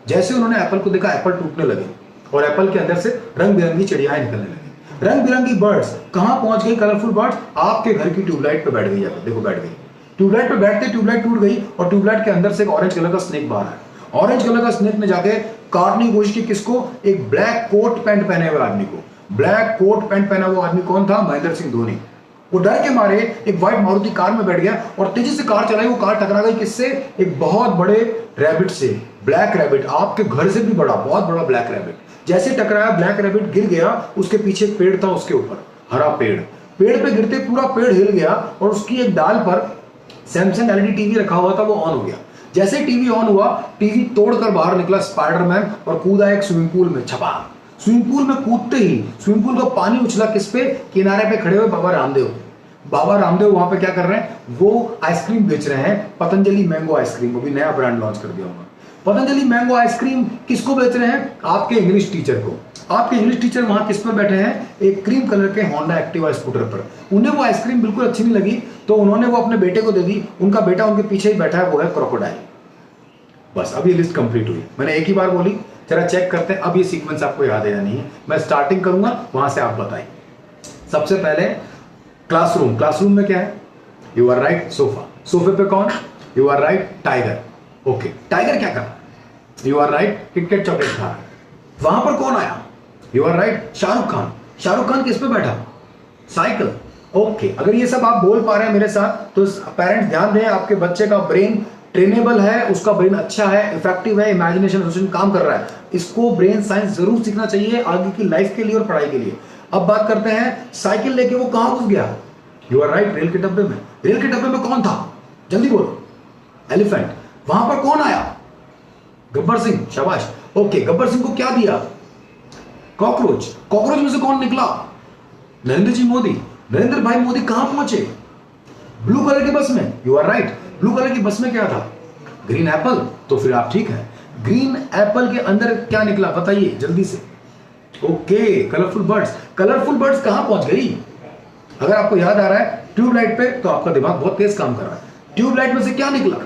जैसे उन्होंने एप्पल को देखा, एप्पल टूटने लगे और एप्पल के अंदर से रंग बिरंगी चिड़ियाएं निकलने लगी। रंग बिरंगी बर्ड्स कहां पहुंच गई? कलरफुल बर्ड्स आपके घर की ट्यूबलाइट पे बैठ गई। देखो बैठ गई। ट्यूबलाइट पे बैठते ट्यूबलाइट टूट गई और ट्यूबलाइट के अंदर से एक ऑरेंज कलर का स्नेक बाहर आया। ऑरेंज कलर का स्नेक ने जाके काटने की कोशिश की। किसको? एक ब्लैक कोट पैंट पहने हुए आदमी को। ब्लैक कोट पैंट पहना हुआ आदमी कौन था? महेंद्र सिंह धोनी। वो डर के मारे एक व्हाइट मारुति कार में बैठ गया और तेजी से कार चलाई। वो कार टकरा गई किससे? एक बहुत बड़े रैबिट से। ब्लैक रैबिट, आपके घर से भी बड़ा, बहुत बड़ा ब्लैक रैबिट। जैसे टकराया, ब्लैक रैबिट गिर गया। उसके पीछे एक पेड़ था, उसके ऊपर हरा पेड़। पेड़ पे गिरते पूरा पेड़ हिल गया और उसकी एक डाल पर सैमसंग एलईडी टीवी रखा हुआ था, वो ऑन हो गया। जैसे टीवी ऑन हुआ, टीवी तोड़कर बाहर निकला स्पाइडरमैन और कूदा एक स्विमिंग पूल में। छपा। स्विमिंग पूल में कूदते ही स्विमिंग पूल का पानी उछला किस पे? किनारे पे खड़े हुए बाबा रामदेव। बाबा रामदेव वहां पे क्या कर रहे हैं? वो आइसक्रीम बेच रहे हैं, पतंजलि मैंगो आइसक्रीम। वो भी नया ब्रांड लॉन्च कर दिया हुआ। पतंजलि मैंगो आइसक्रीम किसको बेच रहे हैं? आपके इंग्लिश टीचर को। आपके इंग्लिश टीचर वहां किस पर बैठे हैं? एक क्रीम कलर के होंडा एक्टिवा स्कूटर पर। उन्हें वो आइसक्रीम बिल्कुल अच्छी नहीं लगी, तो उन्होंने वो अपने बेटे को दे दी। उनका बेटा उनके पीछे ही बैठा है, वो है क्रोकोडाइल। बस अब ये लिस्ट कंप्लीट हुई। मैंने एक ही बार बोली, जरा चेक करते हैं अब ये सीक्वेंस आपको याद है या नहीं है। मैं स्टार्टिंग करूंगा, वहां से आप बताएं। सबसे पहले क्लासरूम। क्लासरूम में क्या है? You are right, sofa. सोफे पे कौन? You are right, tiger. Okay, tiger क्या कर? You are right, KitKat chocolate खा। वहां पर कौन आया? You are right, Shahrukh Khan. Shahrukh Khan किस पे बैठा? साइकिल। ओके, अगर ये सब आप बोल पा रहे हैं मेरे साथ, तो पेरेंट्स ध्यान दें, आपके बच्चे का ब्रेन ट्रेनेबल है, उसका ब्रेन अच्छा है, इफेक्टिव है, इमेजिनेशन एसोसिएशन काम कर रहा है। इसको ब्रेन साइंस जरूर सीखना चाहिए आगे की लाइफ के लिए और पढ़ाई के लिए। अब बात करते हैं, साइकिल लेके वो कहां घुस गया? यू आर राइट, रेल के डब्बे में। रेल के डब्बे में कौन था? जल्दी बोलो। एलिफेंट। वहां पर कौन आया? गब्बर सिंह। शाबाश। ओके, गब्बर सिंह को क्या दिया? कॉकरोच। कॉकरोच में से कौन निकला? नरेंद्र जी मोदी। नरेंद्र भाई मोदी कहां पहुंचे? ब्लू कलर की बस में। You are right, blue colour की बस में क्या था? Green apple. तो फिर आप ठीक है। ग्रीन एप्पल के अंदर क्या निकला बताइए जल्दी से। Okay, colourful birds. Colourful birds कहां पहुंच गई? अगर आपको याद आ रहा है ट्यूबलाइट पे, तो आपका दिमाग बहुत तेज काम कर रहा है। ट्यूबलाइट में से क्या निकला?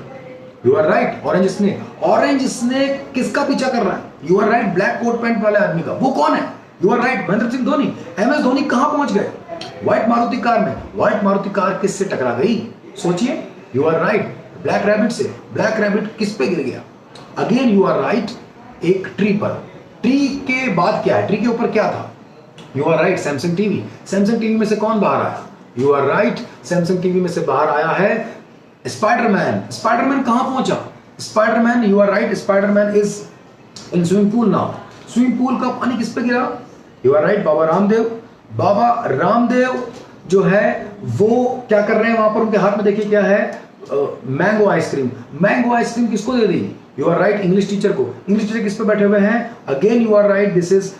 You are right, orange snake. Orange snake किसका पीछा कर रहा है? You are right, black coat pant वाले आदमी का। वो कौन है? You are right, Mahendra Singh Dhoni. MS Dhoni कहां पहुंच गए? व्हाइट मारुति कार में। व्हाइट मारुति कार किससे टकरा गई? सोचिए। You are right, black rabbit से। ब्लैक रैबिट किस पे गिर गया? अगेन यू आर राइट, एक ट्री पर। ट्री के बाद क्या है? ट्री के ऊपर क्या था? You are right, Samsung TV. Samsung TV में से कौन बाहर आया? You are right, Samsung TV में से बाहर आया है स्पाइडरमैन। स्पाइडरमैन कहां पहुंचा? Spiderman, you are right, Spiderman is in swimming pool now. Swimming pool का पानी किस पे गिरा? You are right, Baba Ramdev. Baba Ramdev जो है वो क्या कर रहे हैं वहां पर, उनके हाथ में देखिए क्या है, मैंगो आइसक्रीम। मैंगो आइसक्रीम किसको दे दी? You are right, English teacher को। इंग्लिश टीचर किस पे बैठे हुए हैं? Again you are right, this is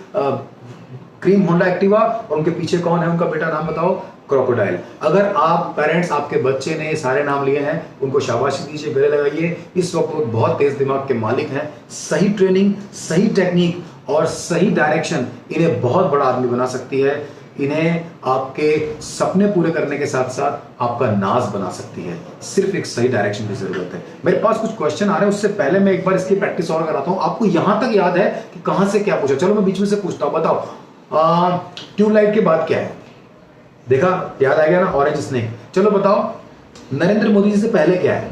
cream Honda Activa, और उनके पीछे कौन है? उनका बेटा, नाम बताओ। क्रोकोडाइल। अगर आप पेरेंट्स, आपके बच्चे ने सारे नाम लिए हैं, उनको शाबाशी दीजिए, गले लगाइए। इस वक्त वो बहुत तेज दिमाग के मालिक हैं। सही ट्रेनिंग, सही टेक्निक और सही डायरेक्शन इन्हें बहुत बड़ा आदमी बना सकती है। इन्हें आपके सपने पूरे करने के साथ साथ आपका नाज बना सकती है। सिर्फ एक सही डायरेक्शन की जरूरत है। मेरे पास कुछ क्वेश्चन आ रहे हैं, उससे पहले मैं एक बार इसकी प्रैक्टिस और कराता हूं। आपको यहां तक याद है कि कहां से क्या पूछा? चलो मैं बीच में से पूछता हूं, बताओ ट्यूबलाइट के बाद क्या है? देखा, याद आ गया ना, ऑरेंज स्नेक। चलो बताओ नरेंद्र मोदी जी से पहले क्या है?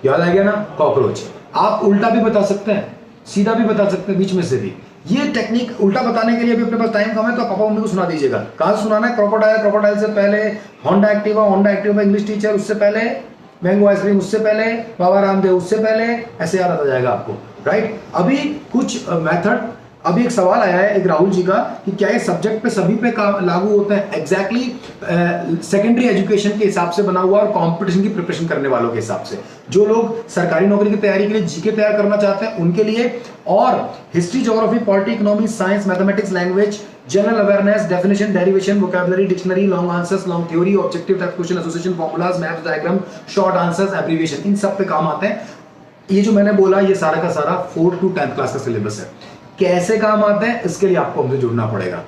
याद आ गया ना, कॉकरोच। आप उल्टा भी बता सकते हैं, सीधा भी बता सकते हैं, बीच में से भी। ये टेक्निक उल्टा बताने के लिए भी अपने पास टाइम कम है, तो पापा मम्मी को सुना दीजिएगा। कहां से सुनाना है? क्रोकोडाइल, क्रोकोडाइल से पहले Honda Activa, Honda Activa English teacher, उससे पहले मैंगो आइसक्रीम, उससे पहले बाबा रामदेव, उससे पहले, ऐसे याद आता जाएगा आपको, राइट। अभी कुछ मेथड, अभी एक सवाल आया है एक राहुल जी का कि क्या ये सब्जेक्ट पे सभी पे लागू होता है? एग्जैक्टली सेकेंडरी एजुकेशन के हिसाब से बना हुआ और कंपटीशन की प्रिपरेशन करने वालों के हिसाब से। जो लोग सरकारी नौकरी की तैयारी के लिए जीके तैयार करना चाहते हैं उनके लिए, और history, geography, polity, economy, science, mathematics, language, general awareness, definition, derivation, vocabulary, dictionary, long answers, long theory, objective type question, association, formulas, maths, diagram, short answers, abbreviation, इन सब पे काम आते हैं। ये जो मैंने बोला ये सारा का सारा 4 to 10th क्लास का सिलेबस है। कैसे काम आते हैं इसके लिए आपको हमसे जुड़ना पड़ेगा।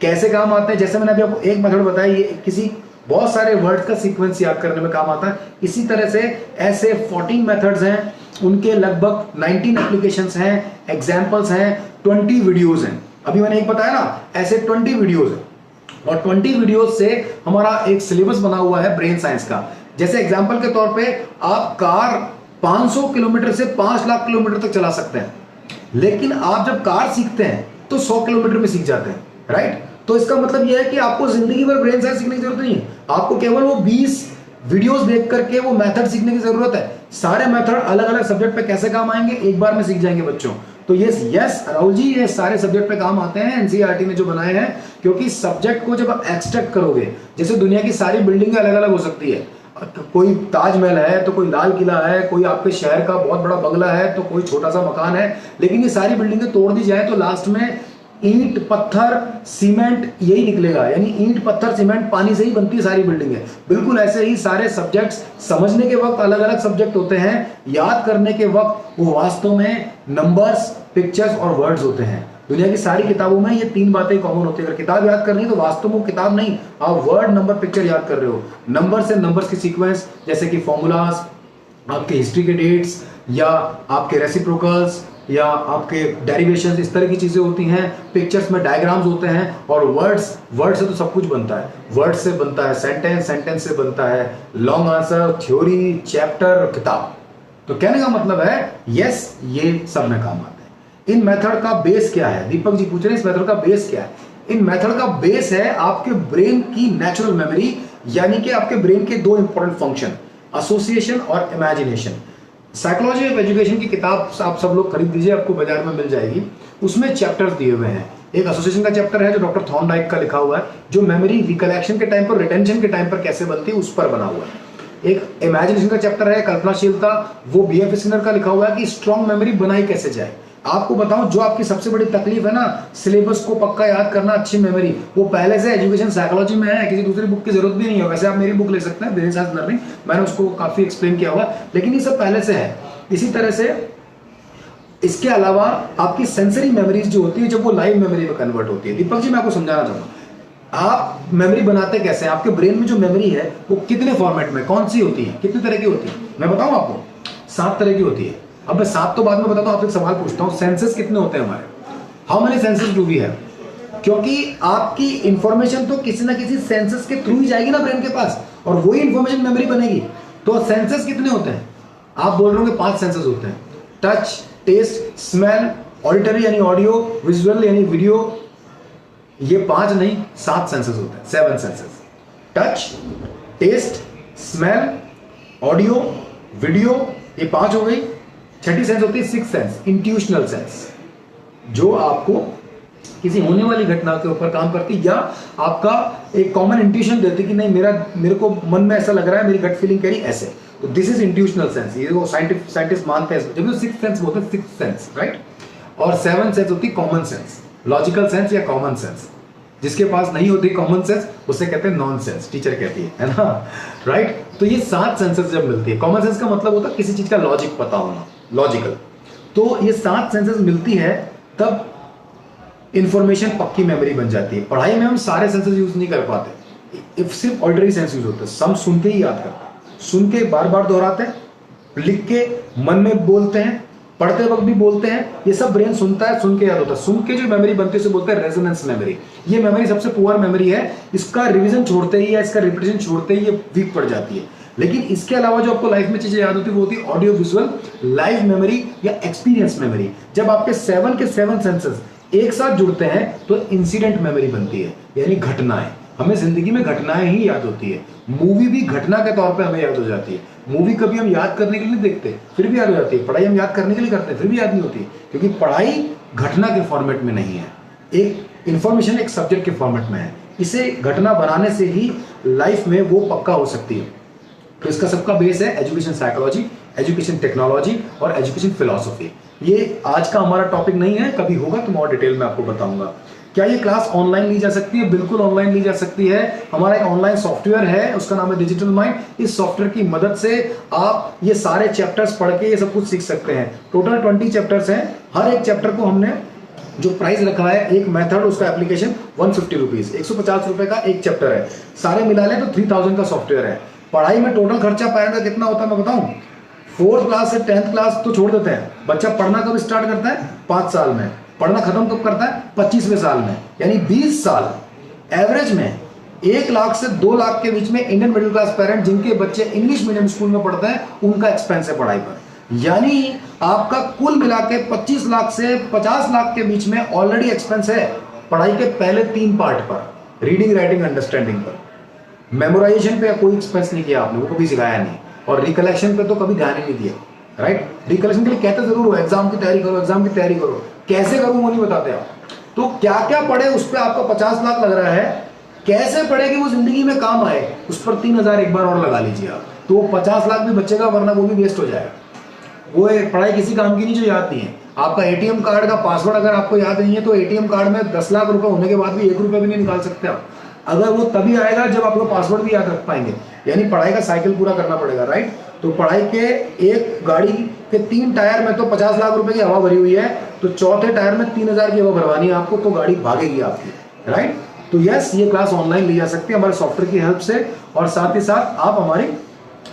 कैसे काम आते हैं, जैसे मैंने अभी आपको एक मेथड बताया, ये किसी बहुत सारे वर्ड्स का सीक्वेंस याद करने में काम आता है। इसी तरह से ऐसे 14 मेथड्स हैं, उनके लगभग 19 एप्लीकेशंस हैं, एग्जांपल्स हैं, 20 वीडियोस हैं। अभी मैंने एक बताया ना, ऐसे 20 वीडियोस हैं, और 20 वीडियोस से हमारा एक सिलेबस बना हुआ है ब्रेन साइंस का। जैसे एग्जाम्पल के तौर पे आप कार 500 किलोमीटर से 5 लाख किलोमीटर तक चला सकते हैं, लेकिन आप जब कार सीखते हैं तो 100 किलोमीटर में सीख जाते हैं, राइट। तो इसका मतलब यह है कि आपको जिंदगी भर ब्रेन साइंस सीखने की जरूरत नहीं है, आपको केवल वो 20 वीडियोस देख करके वो मेथड सीखने की जरूरत है। सारे मेथड अलग अलग सब्जेक्ट पे कैसे काम आएंगे एक बार में सीख जाएंगे बच्चों। तो यस राहुल जी, ये सारे सब्जेक्ट पे काम आते हैं, एनसीईआरटी ने जो बनाए हैं, क्योंकि सब्जेक्ट को जब आप एक्सट्रैक्ट करोगे, जैसे दुनिया की सारी बिल्डिंग अलग अलग हो सकती है, कोई ताजमहल है तो कोई लाल किला है, कोई आपके शहर का बहुत बड़ा बंगला है तो कोई छोटा सा मकान है, लेकिन ये सारी बिल्डिंगें तोड़ दी जाए तो लास्ट में ईंट, पत्थर, सीमेंट यही निकलेगा। यानी ईंट, पत्थर, सीमेंट, पानी से ही बनती है सारी बिल्डिंगें। बिल्कुल ऐसे ही सारे सब्जेक्ट्स समझने के वक्त अलग अलग सब्जेक्ट होते हैं, याद करने के वक्त वो वास्तव में नंबर्स, पिक्चर्स और वर्ड्स होते हैं। दुनिया की सारी किताबों में ये 3 बातें कॉमन होती है। अगर किताब याद करनी है तो वास्तव में वो किताब नहीं, आप वर्ड, नंबर, पिक्चर याद कर रहे हो। नंबर से नंबर्स की सीक्वेंस, जैसे कि फॉर्मूलाज, आपके हिस्ट्री के डेट्स, या आपके रेसिप्रोकल्स, या आपके डेरिवेशंस, इस तरह की चीजें होती हैं। पिक्चर्स में डायग्राम्स होते हैं, और वर्ड्स, वर्ड से तो सब कुछ बनता है। वर्ड से बनता है सेंटेंस, सेंटेंस से बनता है लॉन्ग आंसर, थ्योरी, चैप्टर, किताब। तो कहने का मतलब है यस, ये सब में काम आता है। इन मेथड का बेस क्या है? दीपक जी पूछ रहे हैं इस मेथड का बेस क्या है। इन मेथड का बेस है आपके ब्रेन की नेचुरल मेमोरी, यानी कि आपके ब्रेन के 2 इंपॉर्टेंट फंक्शन, एसोसिएशन और इमेजिनेशन। साइकोलॉजी ऑफ एजुकेशन की किताब आप सब लोग खरीद लीजिए, आपको बाजार में मिल जाएगी। उसमें चैप्टर्स दिए हुए हैं। एक एसोसिएशन का चैप्टर है जो डॉक्टर थॉर्नडाइक का लिखा हुआ है, जो मेमोरी रिकलेक्शन के टाइम पर, रिटेंशन के टाइम पर कैसे बनती है उस पर बना हुआ है। एक इमेजिनेशन का चैप्टर है, कल्पनाशीलता, वो बीएफ स्किनर का लिखा हुआ है कि स्ट्रॉन्ग मेमोरी बनाई कैसे जाए। आपको बताऊं, जो आपकी सबसे बड़ी तकलीफ है ना, सिलेबस को पक्का याद करना, अच्छी मेमोरी, वो पहले से एजुकेशन साइकोलॉजी में है, किसी दूसरी बुक की जरूरत भी नहीं है। वैसे आप मेरी बुक ले सकते हैं, ब्रेन साइंस लर्निंग, मैंने उसको काफी एक्सप्लेन किया हुआ, लेकिन ये सब पहले से है। इसी तरह से इसके अलावा आपकी सेंसरी मेमोरीज जो होती है, जब वो लाइव मेमोरी में कन्वर्ट होती है। दीपक जी मैं आपको समझाना चाहूंगा, आप मेमोरी बनाते कैसे हैं? आपके ब्रेन में जो मेमोरी है वो कितने फॉर्मेट में, कौन सी होती है, कितने तरह की होती है? मैं बताऊं आपको, 7 तरह की होती है। अब मैं 7 तो बाद में बताता हूं, आपसे एक सवाल पूछता हूं, सेंसेस कितने होते हैं हमारे? How many senses do we have? क्योंकि आपकी इंफॉर्मेशन तो किसी ना किसी सेंसेस के थ्रू ही जाएगी ना ब्रेन के पास, और वही इंफॉर्मेशन मेमोरी बनेगी। तो सेंसेस कितने होते हैं? आप बोल रहे हो कि 5 सेंसेस होते हैं, टच, टेस्ट, स्मेल, ऑडिटरी यानी ऑडियो, विजुअल यानी वीडियो। ये 5 नहीं, 7 सेंसेस होते हैं, 7 senses. Touch, taste, smell, audio, video, ये 5 हो गई। छठी सेंस होती है 6th सेंस, इंट्यूशनल सेंस। जो आपको किसी होने वाली घटना के ऊपर काम करती है, या आपका एक कॉमन इंट्यूशन देती कि नहीं मेरे को मन में ऐसा लग रहा है, मेरी गट फीलिंग कह रही ऐसे। तो दिस इज इंट्यूशनल सेंस। ये वो साइंटिस्ट मानते हैं, जब सिक्स सेंस बोलते हैं, सिक्स सेंस, राइट। और सेवन सेंस होती है कॉमन सेंस, लॉजिकल सेंस या कॉमन सेंस। जिसके पास नहीं होती कॉमन सेंस उसे कहते हैं नॉन सेंस, टीचर कहती है ना, राइट। तो ये 7 सेंसेस जब मिलती है, कॉमन सेंस का मतलब होता है किसी चीज का लॉजिक पता होना, लॉजिकल। तो ये 7 सेंसेस मिलती है तब इंफॉर्मेशन पक्की मेमोरी बन जाती है। पढ़ाई में हम सारे सेंसेस यूज नहीं कर पाते, इफ सिर्फ ऑडिटरी सेंस यूज होता है। सम सुन के ही याद करते हैं, सुन के बार बार दोहराते हैं, लिख के मन में बोलते हैं, पढ़ते वक्त भी बोलते हैं। ये सब ब्रेन सुनता है, सुन के याद होता है। सुन के जो मेमोरी बनती है उसे बोलते हैं रेजोनेंस मेमोरी। ये मेमोरी सबसे पुअर मेमोरी है, इसका रिवीजन छोड़ते ही या इसका रिपीटेशन छोड़ते ही ये वीक पड़ जाती है। लेकिन इसके अलावा जो आपको लाइफ में चीजें याद होती है वो होती है ऑडियो विजुअल लाइव मेमोरी या एक्सपीरियंस मेमोरी। जब आपके 7 के 7 सेंसेस एक साथ जुड़ते हैं तो इंसिडेंट मेमोरी बनती है, यानी घटनाएं। हमें जिंदगी में घटनाएं ही याद होती है। मूवी भी घटना के तौर पे हमें याद हो जाती है। मूवी कभी हम याद करने के लिए नहीं देखते, फिर भी याद हो जाती है। पढ़ाई हम याद करने के लिए करते हैं, फिर भी याद नहीं होती, क्योंकि पढ़ाई घटना के फॉर्मेट में नहीं है, एक इंफॉर्मेशन एक सब्जेक्ट के फॉर्मेट में है। इसे घटना बनाने से ही लाइफ में वो पक्का हो सकती है। तो इसका सबका बेस है एजुकेशन साइकोलॉजी, एजुकेशन टेक्नोलॉजी और एजुकेशन फिलॉसफी। ये आज का हमारा टॉपिक नहीं है, कभी होगा तो मैं और डिटेल में आपको बताऊंगा। क्या ये क्लास ऑनलाइन ली जा सकती है? बिल्कुल ऑनलाइन ली जा सकती है। हमारा एक ऑनलाइन सॉफ्टवेयर है, उसका नाम है डिजिटल माइंड। इस सॉफ्टवेयर की मदद से आप ये सारे चैप्टर्स पढ़ के ये सब कुछ सीख सकते हैं। टोटल 20 चैप्टर्स हैं। हर एक चैप्टर को हमने जो प्राइस रखा है, एक मेथड, उसका एप्लीकेशन 150 रुपीज, 150 रुपए का एक चैप्टर है। सारे मिला लें तो 3000 का सॉफ्टवेयर है। पढ़ाई में टोटल खर्चा पेरेंट का कितना होता है मैं बताऊं? 4th क्लास से 10th क्लास तो छोड़ देते हैं। बच्चा पढ़ना कब स्टार्ट करता है? 5 साल में। पढ़ना खत्म कब करता है? 25वें साल में, यानी 20 साल। एवरेज में 1 लाख से 2 लाख के बीच में इंडियन मिडिल क्लास पेरेंट जिनके बच्चे इंग्लिश मीडियम स्कूल में पढ़ते हैं उनका एक्सपेंस है पढ़ाई पर। यानी आपका कुल मिला के 25 लाख से 50 लाख के बीच में ऑलरेडी एक्सपेंस है पढ़ाई के पहले 3 पार्ट पर, रीडिंग, राइटिंग, अंडरस्टैंडिंग पर। मेमोराइजेशन पे कोई एक्सपेंस नहीं किया आपने, वो कभी सिखाया नहीं। और रिकलेक्शन पे तो कभी ध्यान ही नहीं दिया, राइट। रिकलेक्शन के लिए कहते जरूर हो एग्जाम की तैयारी करो, एग्जाम की तैयारी करो, कैसे करूं वो नहीं बताते आप। तो क्या क्या पढ़े उस पर आपका 50 लाख लग रहा है, कैसे पढ़े कि वो जिंदगी में काम आए, उस पर 3000 एक बार और लगा लीजिए आप, तो वो 50 लाख भी बचेगा, वरना वो भी वेस्ट हो जाएगा। वो पढ़ाई किसी काम की नहीं जो याद नहीं है। आपका एटीएम कार्ड का पासवर्ड अगर आपको याद नहीं है तो एटीएम कार्ड में 10 लाख रुपए होने के बाद भी 1 रुपया भी नहीं निकाल सकते आप। अगर वो तभी आएगा जब आपको पासवर्ड भी याद रख पाएंगे। यानी पढ़ाई का साइकिल पूरा करना पड़ेगा, राइट। तो पढ़ाई के एक गाड़ी के 3 टायर में तो 50 लाख रुपए की हवा भरी हुई है, तो चौथे टायर में 3000 की हवा भरवानी है आपको, तो गाड़ी भागेगी आपकी, राइट। तो यस, ये क्लास ऑनलाइन ली जा सकती है हमारे सॉफ्टवेयर की हेल्प से, और साथ ही साथ आप हमारी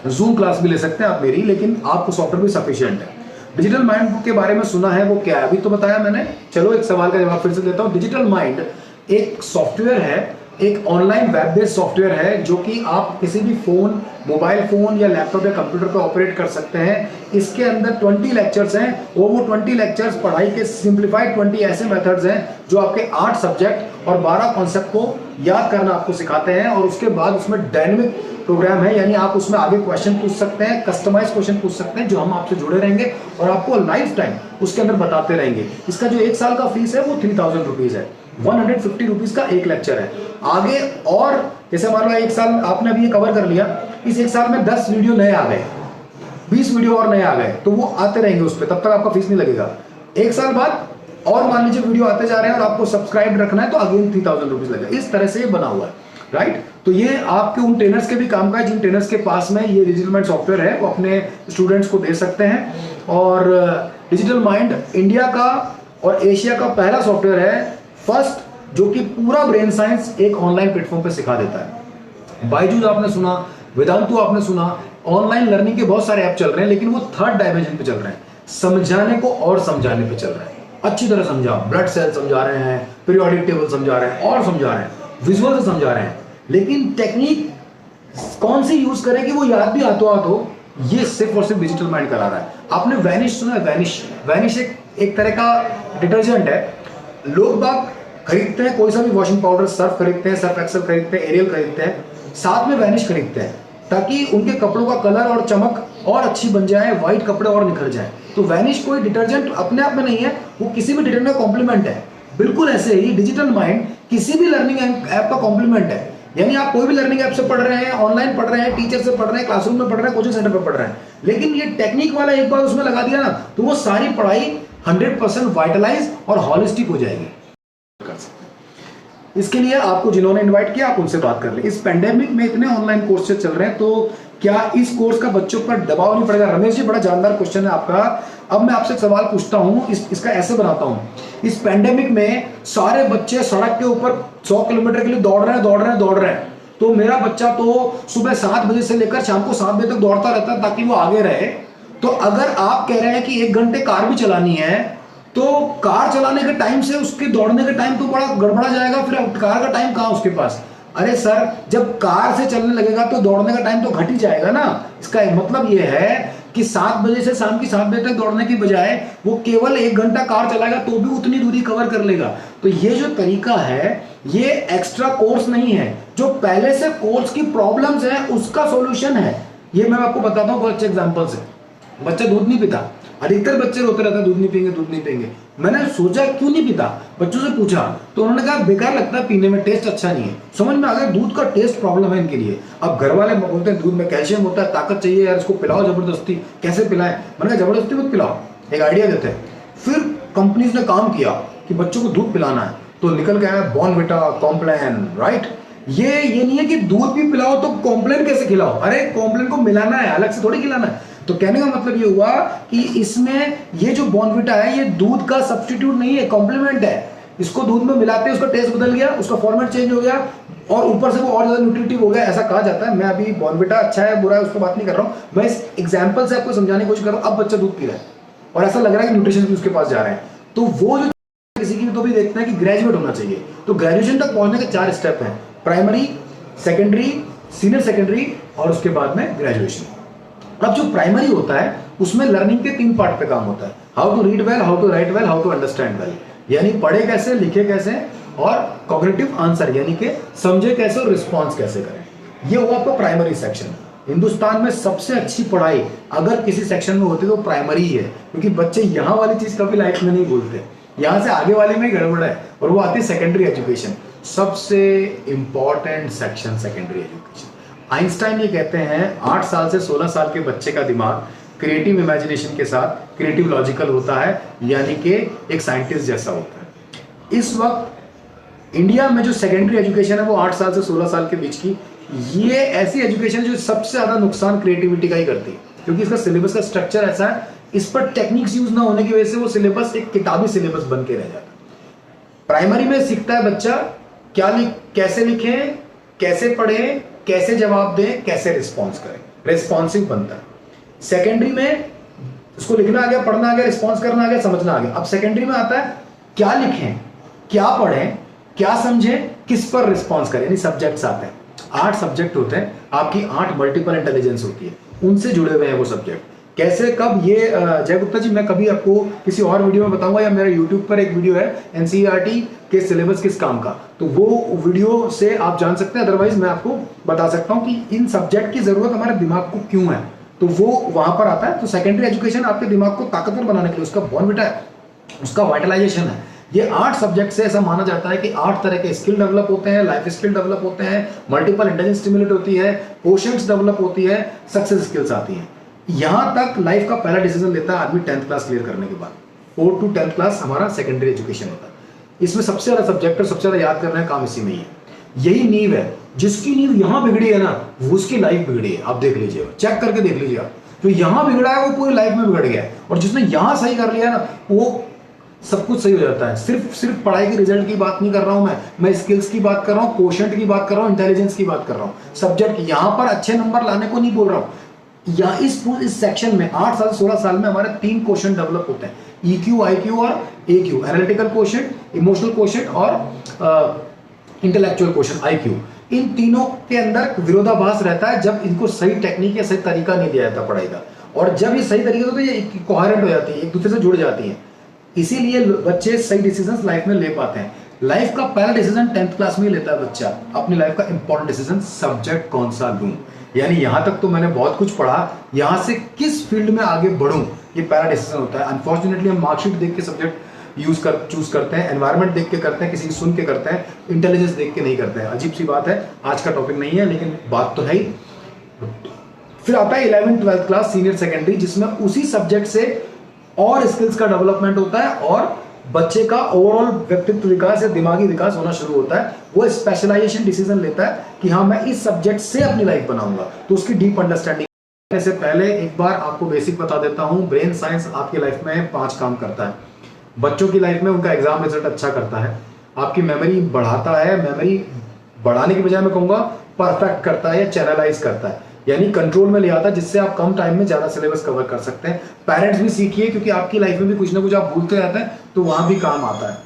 जूम क्लास भी ले सकते हैं आप मेरी, लेकिन आपको सॉफ्टवेयर भी सफिशिएंट है। डिजिटल माइंड के बारे में सुना है, वो क्या है? अभी तो बताया मैंने, चलो एक सवाल का जवाब फिर से देता हूं। डिजिटल माइंड एक सॉफ्टवेयर है, एक ऑनलाइन वेब बेस्ड सॉफ्टवेयर है, जो कि आप किसी भी फोन, मोबाइल फोन या लैपटॉप या कंप्यूटर पर ऑपरेट कर सकते हैं। इसके अंदर 20 लेक्चर्स हैं, और वो 20 लेक्चर्स पढ़ाई के सिंप्लीफाइड 20 ऐसे मेथड्स हैं जो आपके 8 सब्जेक्ट और 12 कॉन्सेप्ट को याद करना आपको सिखाते हैं। और उसके बाद उसमें डायनेमिक प्रोग्राम है, यानी आप उसमें आगे क्वेश्चन पूछ सकते हैं, कस्टमाइज क्वेश्चन पूछ सकते हैं, जो हम आपसे जुड़े रहेंगे और आपको लाइफ टाइम उसके अंदर बताते रहेंगे। इसका जो 1 साल का फीस है वो 3000 रुपीज है, 150 रुपीज का एक लेक्चर है। आगे और जैसे मान लो 1 साल आपने अभी ये कवर कर लिया, इस 1 साल में 10 वीडियो नए आ गए, 20 वीडियो और नए आ गए, तो वो आते रहेंगे उस पर, तब तक आपका फीस नहीं लगेगा। 1 साल बाद और मान लीजिए वीडियो आते जा रहे हैं और आपको सब्सक्राइब रखना है तो अगेन 3000 रुपीज लगेगा। इस तरह से ये बना हुआ है, राइट। तो ये आपके उन ट्रेनर्स के भी काम का है जिन ट्रेनर्स के पास में ये डिजिटल माइंड सॉफ्टवेयर है, वो अपने स्टूडेंट्स को दे सकते हैं। और डिजिटल माइंड इंडिया का और एशिया का पहला सॉफ्टवेयर है, फर्स्ट, जो कि पूरा ब्रेन साइंस एक ऑनलाइन प्लेटफॉर्म पे सिखा देता है। बायजूस आपने सुना, वेदांतु आपने सुना, ऑनलाइन लर्निंग के बहुत सारे ऐप चल रहे हैं, लेकिन वो 3rd डायमेंशन पे चल रहे हैं, समझाने को और समझाने पे चल रहे हैं। अच्छी तरह समझाओ, ब्लड सेल समझा रहे हैं, पीरियोडिक टेबल समझा रहे हैं और समझा रहे हैं, विजुअल से समझा रहे हैं, लेकिन टेक्निक कौन सी यूज करें कि वो याद भी हाथों हाथ हो, ये सिर्फ और सिर्फ डिजिटल माइंड करा रहा है। आपने वैनिश सुना है? वैनिश एक तरह का डिटर्जेंट है। लोग बाग खरीदते हैं कोई सा भी वॉशिंग पाउडर, सर्फ खरीदते हैं, सर्फ एक्सेल खरीदते हैं, एरियल खरीदते हैं, साथ में वैनिश खरीदते हैं, ताकि उनके कपड़ों का कलर और चमक और अच्छी बन जाए, व्हाइट कपड़े और निखर जाए। तो वैनिश कोई डिटर्जेंट अपने आप में नहीं है, वो किसी भी डिटर्जेंट का कॉम्प्लीमेंट है। बिल्कुल ऐसे ही डिजिटल माइंड किसी भी लर्निंग ऐप का कॉम्प्लीमेंट है। यानी आप कोई भी लर्निंग ऐप से पढ़ रहे हैं, ऑनलाइन पढ़ रहे हैं, टीचर से पढ़ रहे हैं, क्लासरूम में पढ़ रहे हैं, कोचिंग सेंटर पर पढ़ रहे हैं, लेकिन ये टेक्निक वाला एक बार उसमें लगा दिया ना, तो वो सारी पढ़ाई 100% वाइटलाइज और हॉलिस्टिक हो जाएगी। इसके लिए आपको जिन्होंने इनवाइट किया आप उनसे बात कर लें। इस पेंडेमिक में इतने ऑनलाइन कोर्सेज चल रहे हैं, तो क्या इस कोर्स का बच्चों पर दबाव नहीं पड़ेगा? रमेश जी, बड़ा जानदार क्वेश्चन है आपका। अब मैं आपसे एक सवाल पूछता हूं, इसका ऐसे बनाता हूं। इस पेंडेमिक में सारे बच्चे सड़क के ऊपर 100 किलोमीटर के लिए दौड़ रहे हैं, तो मेरा बच्चा तो सुबह 7 बजे से लेकर शाम को 7 बजे तक दौड़ता रहता है ताकि वो आगे रहे। तो अगर आप कह रहे हैं कि 1 घंटे कार भी चलानी है, तो कार चलाने के टाइम से उसके दौड़ने का टाइम तो बड़ा गड़बड़ा जाएगा, फिर कार का टाइम कहाँ उसके पास? अरे सर, जब कार से चलने लगेगा तो दौड़ने का टाइम तो घट ही जाएगा ना। इसका मतलब यह है कि 7 बजे से शाम की 7 बजे तक दौड़ने की बजाय वो केवल 1 घंटा कार चलाएगा तो भी उतनी दूरी कवर कर लेगा। तो ये जो तरीका है, ये एक्स्ट्रा कोर्स नहीं है, जो पहले से कोर्स की प्रॉब्लम्स है उसका सॉल्यूशन है। ये मैं आपको बताता हूँ बहुत अच्छे एग्जांपल से। बच्चा दूध नहीं पीता, अधिकतर बच्चे रोते रहते हैं दूध नहीं पिएंगे। मैंने सोचा क्यों नहीं पीता, बच्चों से पूछा तो उन्होंने कहा बेकार लगता है पीने में, टेस्ट अच्छा नहीं है। समझ में आ गया, दूध का टेस्ट प्रॉब्लम है इनके लिए। अब घर वाले बोलते हैं दूध में कैल्शियम होता है, ताकत चाहिए यार, इसको पिलाओ जबरदस्ती। कैसे पिलाएं? मैंने कहा जबरदस्ती मत पिलाओ, एक आइडिया देते हैं। फिर कंपनीज ने काम किया कि बच्चों को दूध पिलाना है, तो निकल गया बॉर्नविटा, कॉम्प्लान, राइट। ये नहीं है कि दूध भी पिलाओ तो कॉम्प्लान कैसे खिलाओ, अरे कॉम्प्लान को मिलाना है, अलग से थोड़ी खिलाना है। तो कहने का मतलब ये हुआ कि इसमें ये जो बॉर्नविटा है ये दूध का सब्स्टिट्यूट नहीं है, कॉम्प्लीमेंट है। इसको दूध में मिलाते हैं, उसका टेस्ट बदल गया, उसका फॉर्मेट चेंज हो गया और ऊपर से वो और ज्यादा न्यूट्रिटिव हो गया, ऐसा कहा जाता है। मैं अभी बॉर्नविटा अच्छा है बुरा है उसको बात नहीं कर रहा हूँ, मैं इस एग्जाम्पल से आपको समझाने की कोशिश कर रहा हूँ। अब बच्चा दूध पी रहा है और ऐसा लग रहा है कि न्यूट्रिशन भी उसके पास जा रहे हैं, तो वो जो किसी की तो भी देखते हैं कि ग्रेजुएट होना चाहिए। तो ग्रेजुएशन तक पहुंचने के 4 स्टेप हैं, प्राइमरी, सेकेंडरी, सीनियर सेकेंडरी और उसके बाद में ग्रेजुएशन। अब जो प्राइमरी होता है उसमें लर्निंग के 3 पार्ट पे काम होता है, how to read well, how to write well, how to understand well. यानी पढ़े कैसे, लिखे कैसे और कॉग्निटिव आंसर यानी कि समझे कैसे और रिस्पॉन्स कैसे करें। ये हुआ आपका प्राइमरी सेक्शन। हिंदुस्तान में सबसे अच्छी पढ़ाई अगर किसी सेक्शन में होती तो प्राइमरी ही है, क्योंकि बच्चे यहाँ वाली चीज कभी लाइफ में नहीं भूलते, यहाँ से आगे वाले में गड़बड़ है, और वो आती है सेकेंडरी एजुकेशन। सबसे important section secondary education. Einstein ये कहते हैं 8 साल से 16 साल के बच्चे का दिमाग क्रिएटिव इमेजिनेशन के साथ क्रिएटिव लॉजिकल होता है, यानी कि एक साइंटिस्ट जैसा होता है। इस वक्त इंडिया में जो सेकेंडरी एजुकेशन है वो 8 साल से 16 साल के बीच की, ये ऐसी एजुकेशन जो सबसे ज्यादा नुकसान क्रिएटिविटी का ही करती है, क्योंकि इसका सिलेबस का स्ट्रक्चर ऐसा है, इस पर टेक्निक्स यूज ना होने की वजह से वो सिलेबस एक किताबी सिलेबस बन के रह जाता है। प्राइमरी में सीखता है बच्चा कैसे लिखें, कैसे पढ़ें, कैसे जवाब दें, कैसे रिस्पॉन्स करें, रिस्पॉन्सिव बनता है। सेकेंडरी में उसको लिखना आ गया, पढ़ना आ गया, रिस्पॉन्स करना आ गया, समझना आ गया। अब सेकेंडरी में आता है क्या लिखें, क्या पढ़ें, क्या समझें, किस पर रिस्पॉन्स करें, यानी सब्जेक्ट्स आते हैं। 8 सब्जेक्ट होते हैं, आपकी 8 मल्टीपल इंटेलिजेंस होती है, उनसे जुड़े हुए हैं वो सब्जेक्ट। कैसे कब ये जय गुप्ता जी मैं कभी आपको किसी और वीडियो में बताऊंगा, या मेरा यूट्यूब पर एक वीडियो है एनसीईआरटी के सिलेबस किस काम का, तो वो वीडियो से आप जान सकते हैं। अदरवाइज मैं आपको बता सकता हूं कि इन सब्जेक्ट की जरूरत हमारे दिमाग को क्यों है, तो वो वहां पर आता है। तो सेकेंडरी एजुकेशन आपके दिमाग को ताकतवर बनाने के लिए, उसका बॉर्नविटा है, उसका वाइटलाइजेशन है। ये 8 सब्जेक्ट से ऐसा माना जाता है कि 8 तरह के स्किल डेवलप होते हैं, लाइफ स्किल डेवलप होते हैं, मल्टीपल इंटेलिजेंस स्टिमुलेट होती है, कोशेंट्स डेवलप होती है, सक्सेस स्किल्स आती हैं। यहां तक लाइफ का पहला डिसीजन लेता है आदमी 10th क्लास क्लियर करने के बाद। 4 to 10th क्लास हमारा सेकेंडरी एजुकेशन होता है। इसमें सबसे ज्यादा सब्जेक्ट और सबसे ज्यादा याद करने का काम इसी में ही है। यही नींव है, जिसकी नींव यहां बिगड़ी है ना, वो उसकी लाइफ बिगड़ी है। आप देख लीजिए, चेक करके देख लीजिए आप, जो यहां बिगड़ा है वो पूरी लाइफ में बिगड़ गया है, और जिसने यहां सही कर लिया ना वो सब कुछ सही हो जाता है। सिर्फ पढ़ाई के रिजल्ट की बात नहीं कर रहा हूं मैं स्किल्स की बात कर रहा हूं, कोशेंट की बात कर रहा हूं, इंटेलिजेंस की बात कर रहा हूं। सब्जेक्ट यहां पर अच्छे नंबर लाने को नहीं बोल रहा हूं। या इस सेक्शन में 8 साल 16 साल में हमारे 3 क्वेश्चन डेवलप होते हैं, EQ, IQ और AQ, analytical question, emotional question और इंटेलेक्चुअल क्वेश्चन, IQ। इन तीनों के अंदर विरोधाभास रहता है जब इनको सही टेक्निक या सही तरीका नहीं दिया जाता पढ़ाई का, और जब ये सही तरीके से तो ये कोहेरेंट हो जाती है, एक दूसरे से जुड़ जाती है। इसीलिए बच्चे सही डिसीजंस लाइफ में ले पाते हैं। लाइफ का पहला डिसीजन 10th क्लास में ही लेता है बच्चा, अपनी लाइफ का इंपॉर्टेंट डिसीजन, सब्जेक्ट कौन सा लूं। यानी यहां तक तो मैंने बहुत कुछ पढ़ा, यहां से किस फील्ड में आगे बढ़ूं, ये पैरा डिसीजन होता है। अनफॉर्चुनेटली हम मार्कशीट देख के सब्जेक्ट चूज करते हैं, एनवायरनमेंट देख के करते हैं, किसी की सुन के करते हैं, इंटेलिजेंस देख के नहीं करते हैं। अजीब सी बात है, आज का टॉपिक नहीं है लेकिन बात तो है ही। फिर आता है 11th 12th class senior secondary, जिसमें उसी सब्जेक्ट से और स्किल्स का डेवलपमेंट होता है और बच्चे का ओवरऑल व्यक्तित्व विकास या दिमागी विकास होना शुरू होता है। वो स्पेशलाइजेशन डिसीजन लेता है कि हाँ मैं इस सब्जेक्ट से अपनी लाइफ बनाऊंगा, तो उसकी डीप अंडरस्टैंडिंग से पहले एक बार आपको बेसिक बता देता हूं। ब्रेन साइंस आपकी लाइफ में 5 काम करता है। बच्चों की लाइफ में उनका एग्जाम रिजल्ट अच्छा करता है, आपकी मेमोरी बढ़ाता है, मेमोरी बढ़ाने की बजाय मैं कहूंगा परफेक्ट करता है या चैनलाइज करता है, यानी कंट्रोल में ले आता है, जिससे आप कम टाइम में ज्यादा सिलेबस कवर कर सकते हैं। पेरेंट्स भी सीखिए, क्योंकि आपकी लाइफ में भी कुछ ना कुछ आप भूलते रहते हैं, तो वहां भी काम आता है।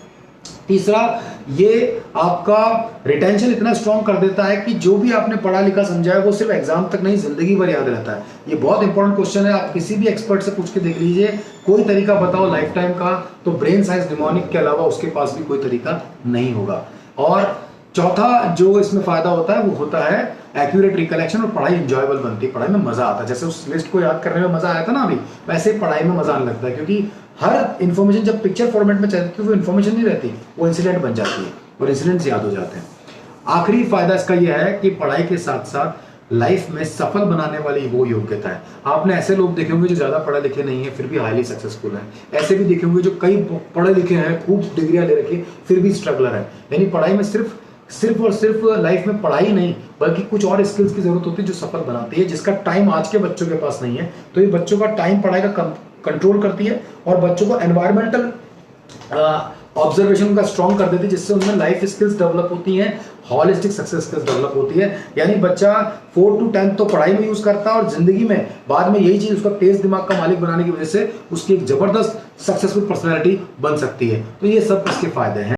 तीसरा, ये आपका रिटेंशन इतना स्ट्रॉन्ग कर देता है कि जो भी आपने पढ़ा लिखा समझा है वो सिर्फ एग्जाम तक नहीं, जिंदगी भर याद रहता है। ये बहुत इंपॉर्टेंट क्वेश्चन है, आप किसी भी एक्सपर्ट से पूछ के देख लीजिए, कोई तरीका बताओ लाइफ टाइम का, तो ब्रेन साइंस निमोनिक के अलावा उसके पास भी कोई तरीका नहीं होगा। और चौथा जो इसमें फायदा होता है वो होता है एक्यूरेट रिकलेक्शन, और पढ़ाई इंजॉयबल बनती है, पढ़ाई में मजा आता है। जैसे उस लिस्ट को याद करने में मजा आया था ना अभी, वैसे पढ़ाई में मजा आने लगता है, क्योंकि हर इन्फॉर्मेशन जब पिक्चर फॉर्मेट में चलती है तो वो इन्फॉर्मेशन नहीं रहती, वो इंसिडेंट बन जाती है और इंसिडेंट्स याद हो जाते हैं। आखिरी फायदा इसका यह है कि पढ़ाई के साथ साथ लाइफ में सफल बनाने वाली वो योग्यता है। आपने ऐसे लोग देखे होंगे जो ज्यादा पढ़े लिखे नहीं है फिर भी हाईली सक्सेसफुल है, ऐसे भी देखे होंगे जो कई पढ़े लिखे हैं, खूब डिग्रियां ले रखी फिर भी स्ट्रगलर है। यानी पढ़ाई में सिर्फ और सिर्फ लाइफ में पढ़ाई नहीं, बल्कि कुछ और स्किल्स की जरूरत होती है जो सफल बनाती है, जिसका टाइम आज के बच्चों के पास नहीं है। तो ये बच्चों का टाइम पढ़ाई का कंट्रोल करती है और बच्चों को एनवायरमेंटल ऑब्जर्वेशन का स्ट्रॉन्ग कर देती है, जिससे उनमें लाइफ स्किल्स डेवलप होती हैं, हॉलिस्टिक सक्सेस स्किल्स डेवलप होती है। यानी बच्चा 4 to 10 तो पढ़ाई में यूज करता है और जिंदगी में बाद में यही चीज उसका तेज दिमाग का मालिक बनाने की वजह से उसकी एक जबरदस्त सक्सेसफुल पर्सनैलिटी बन सकती है। तो ये सब इसके फायदे हैं।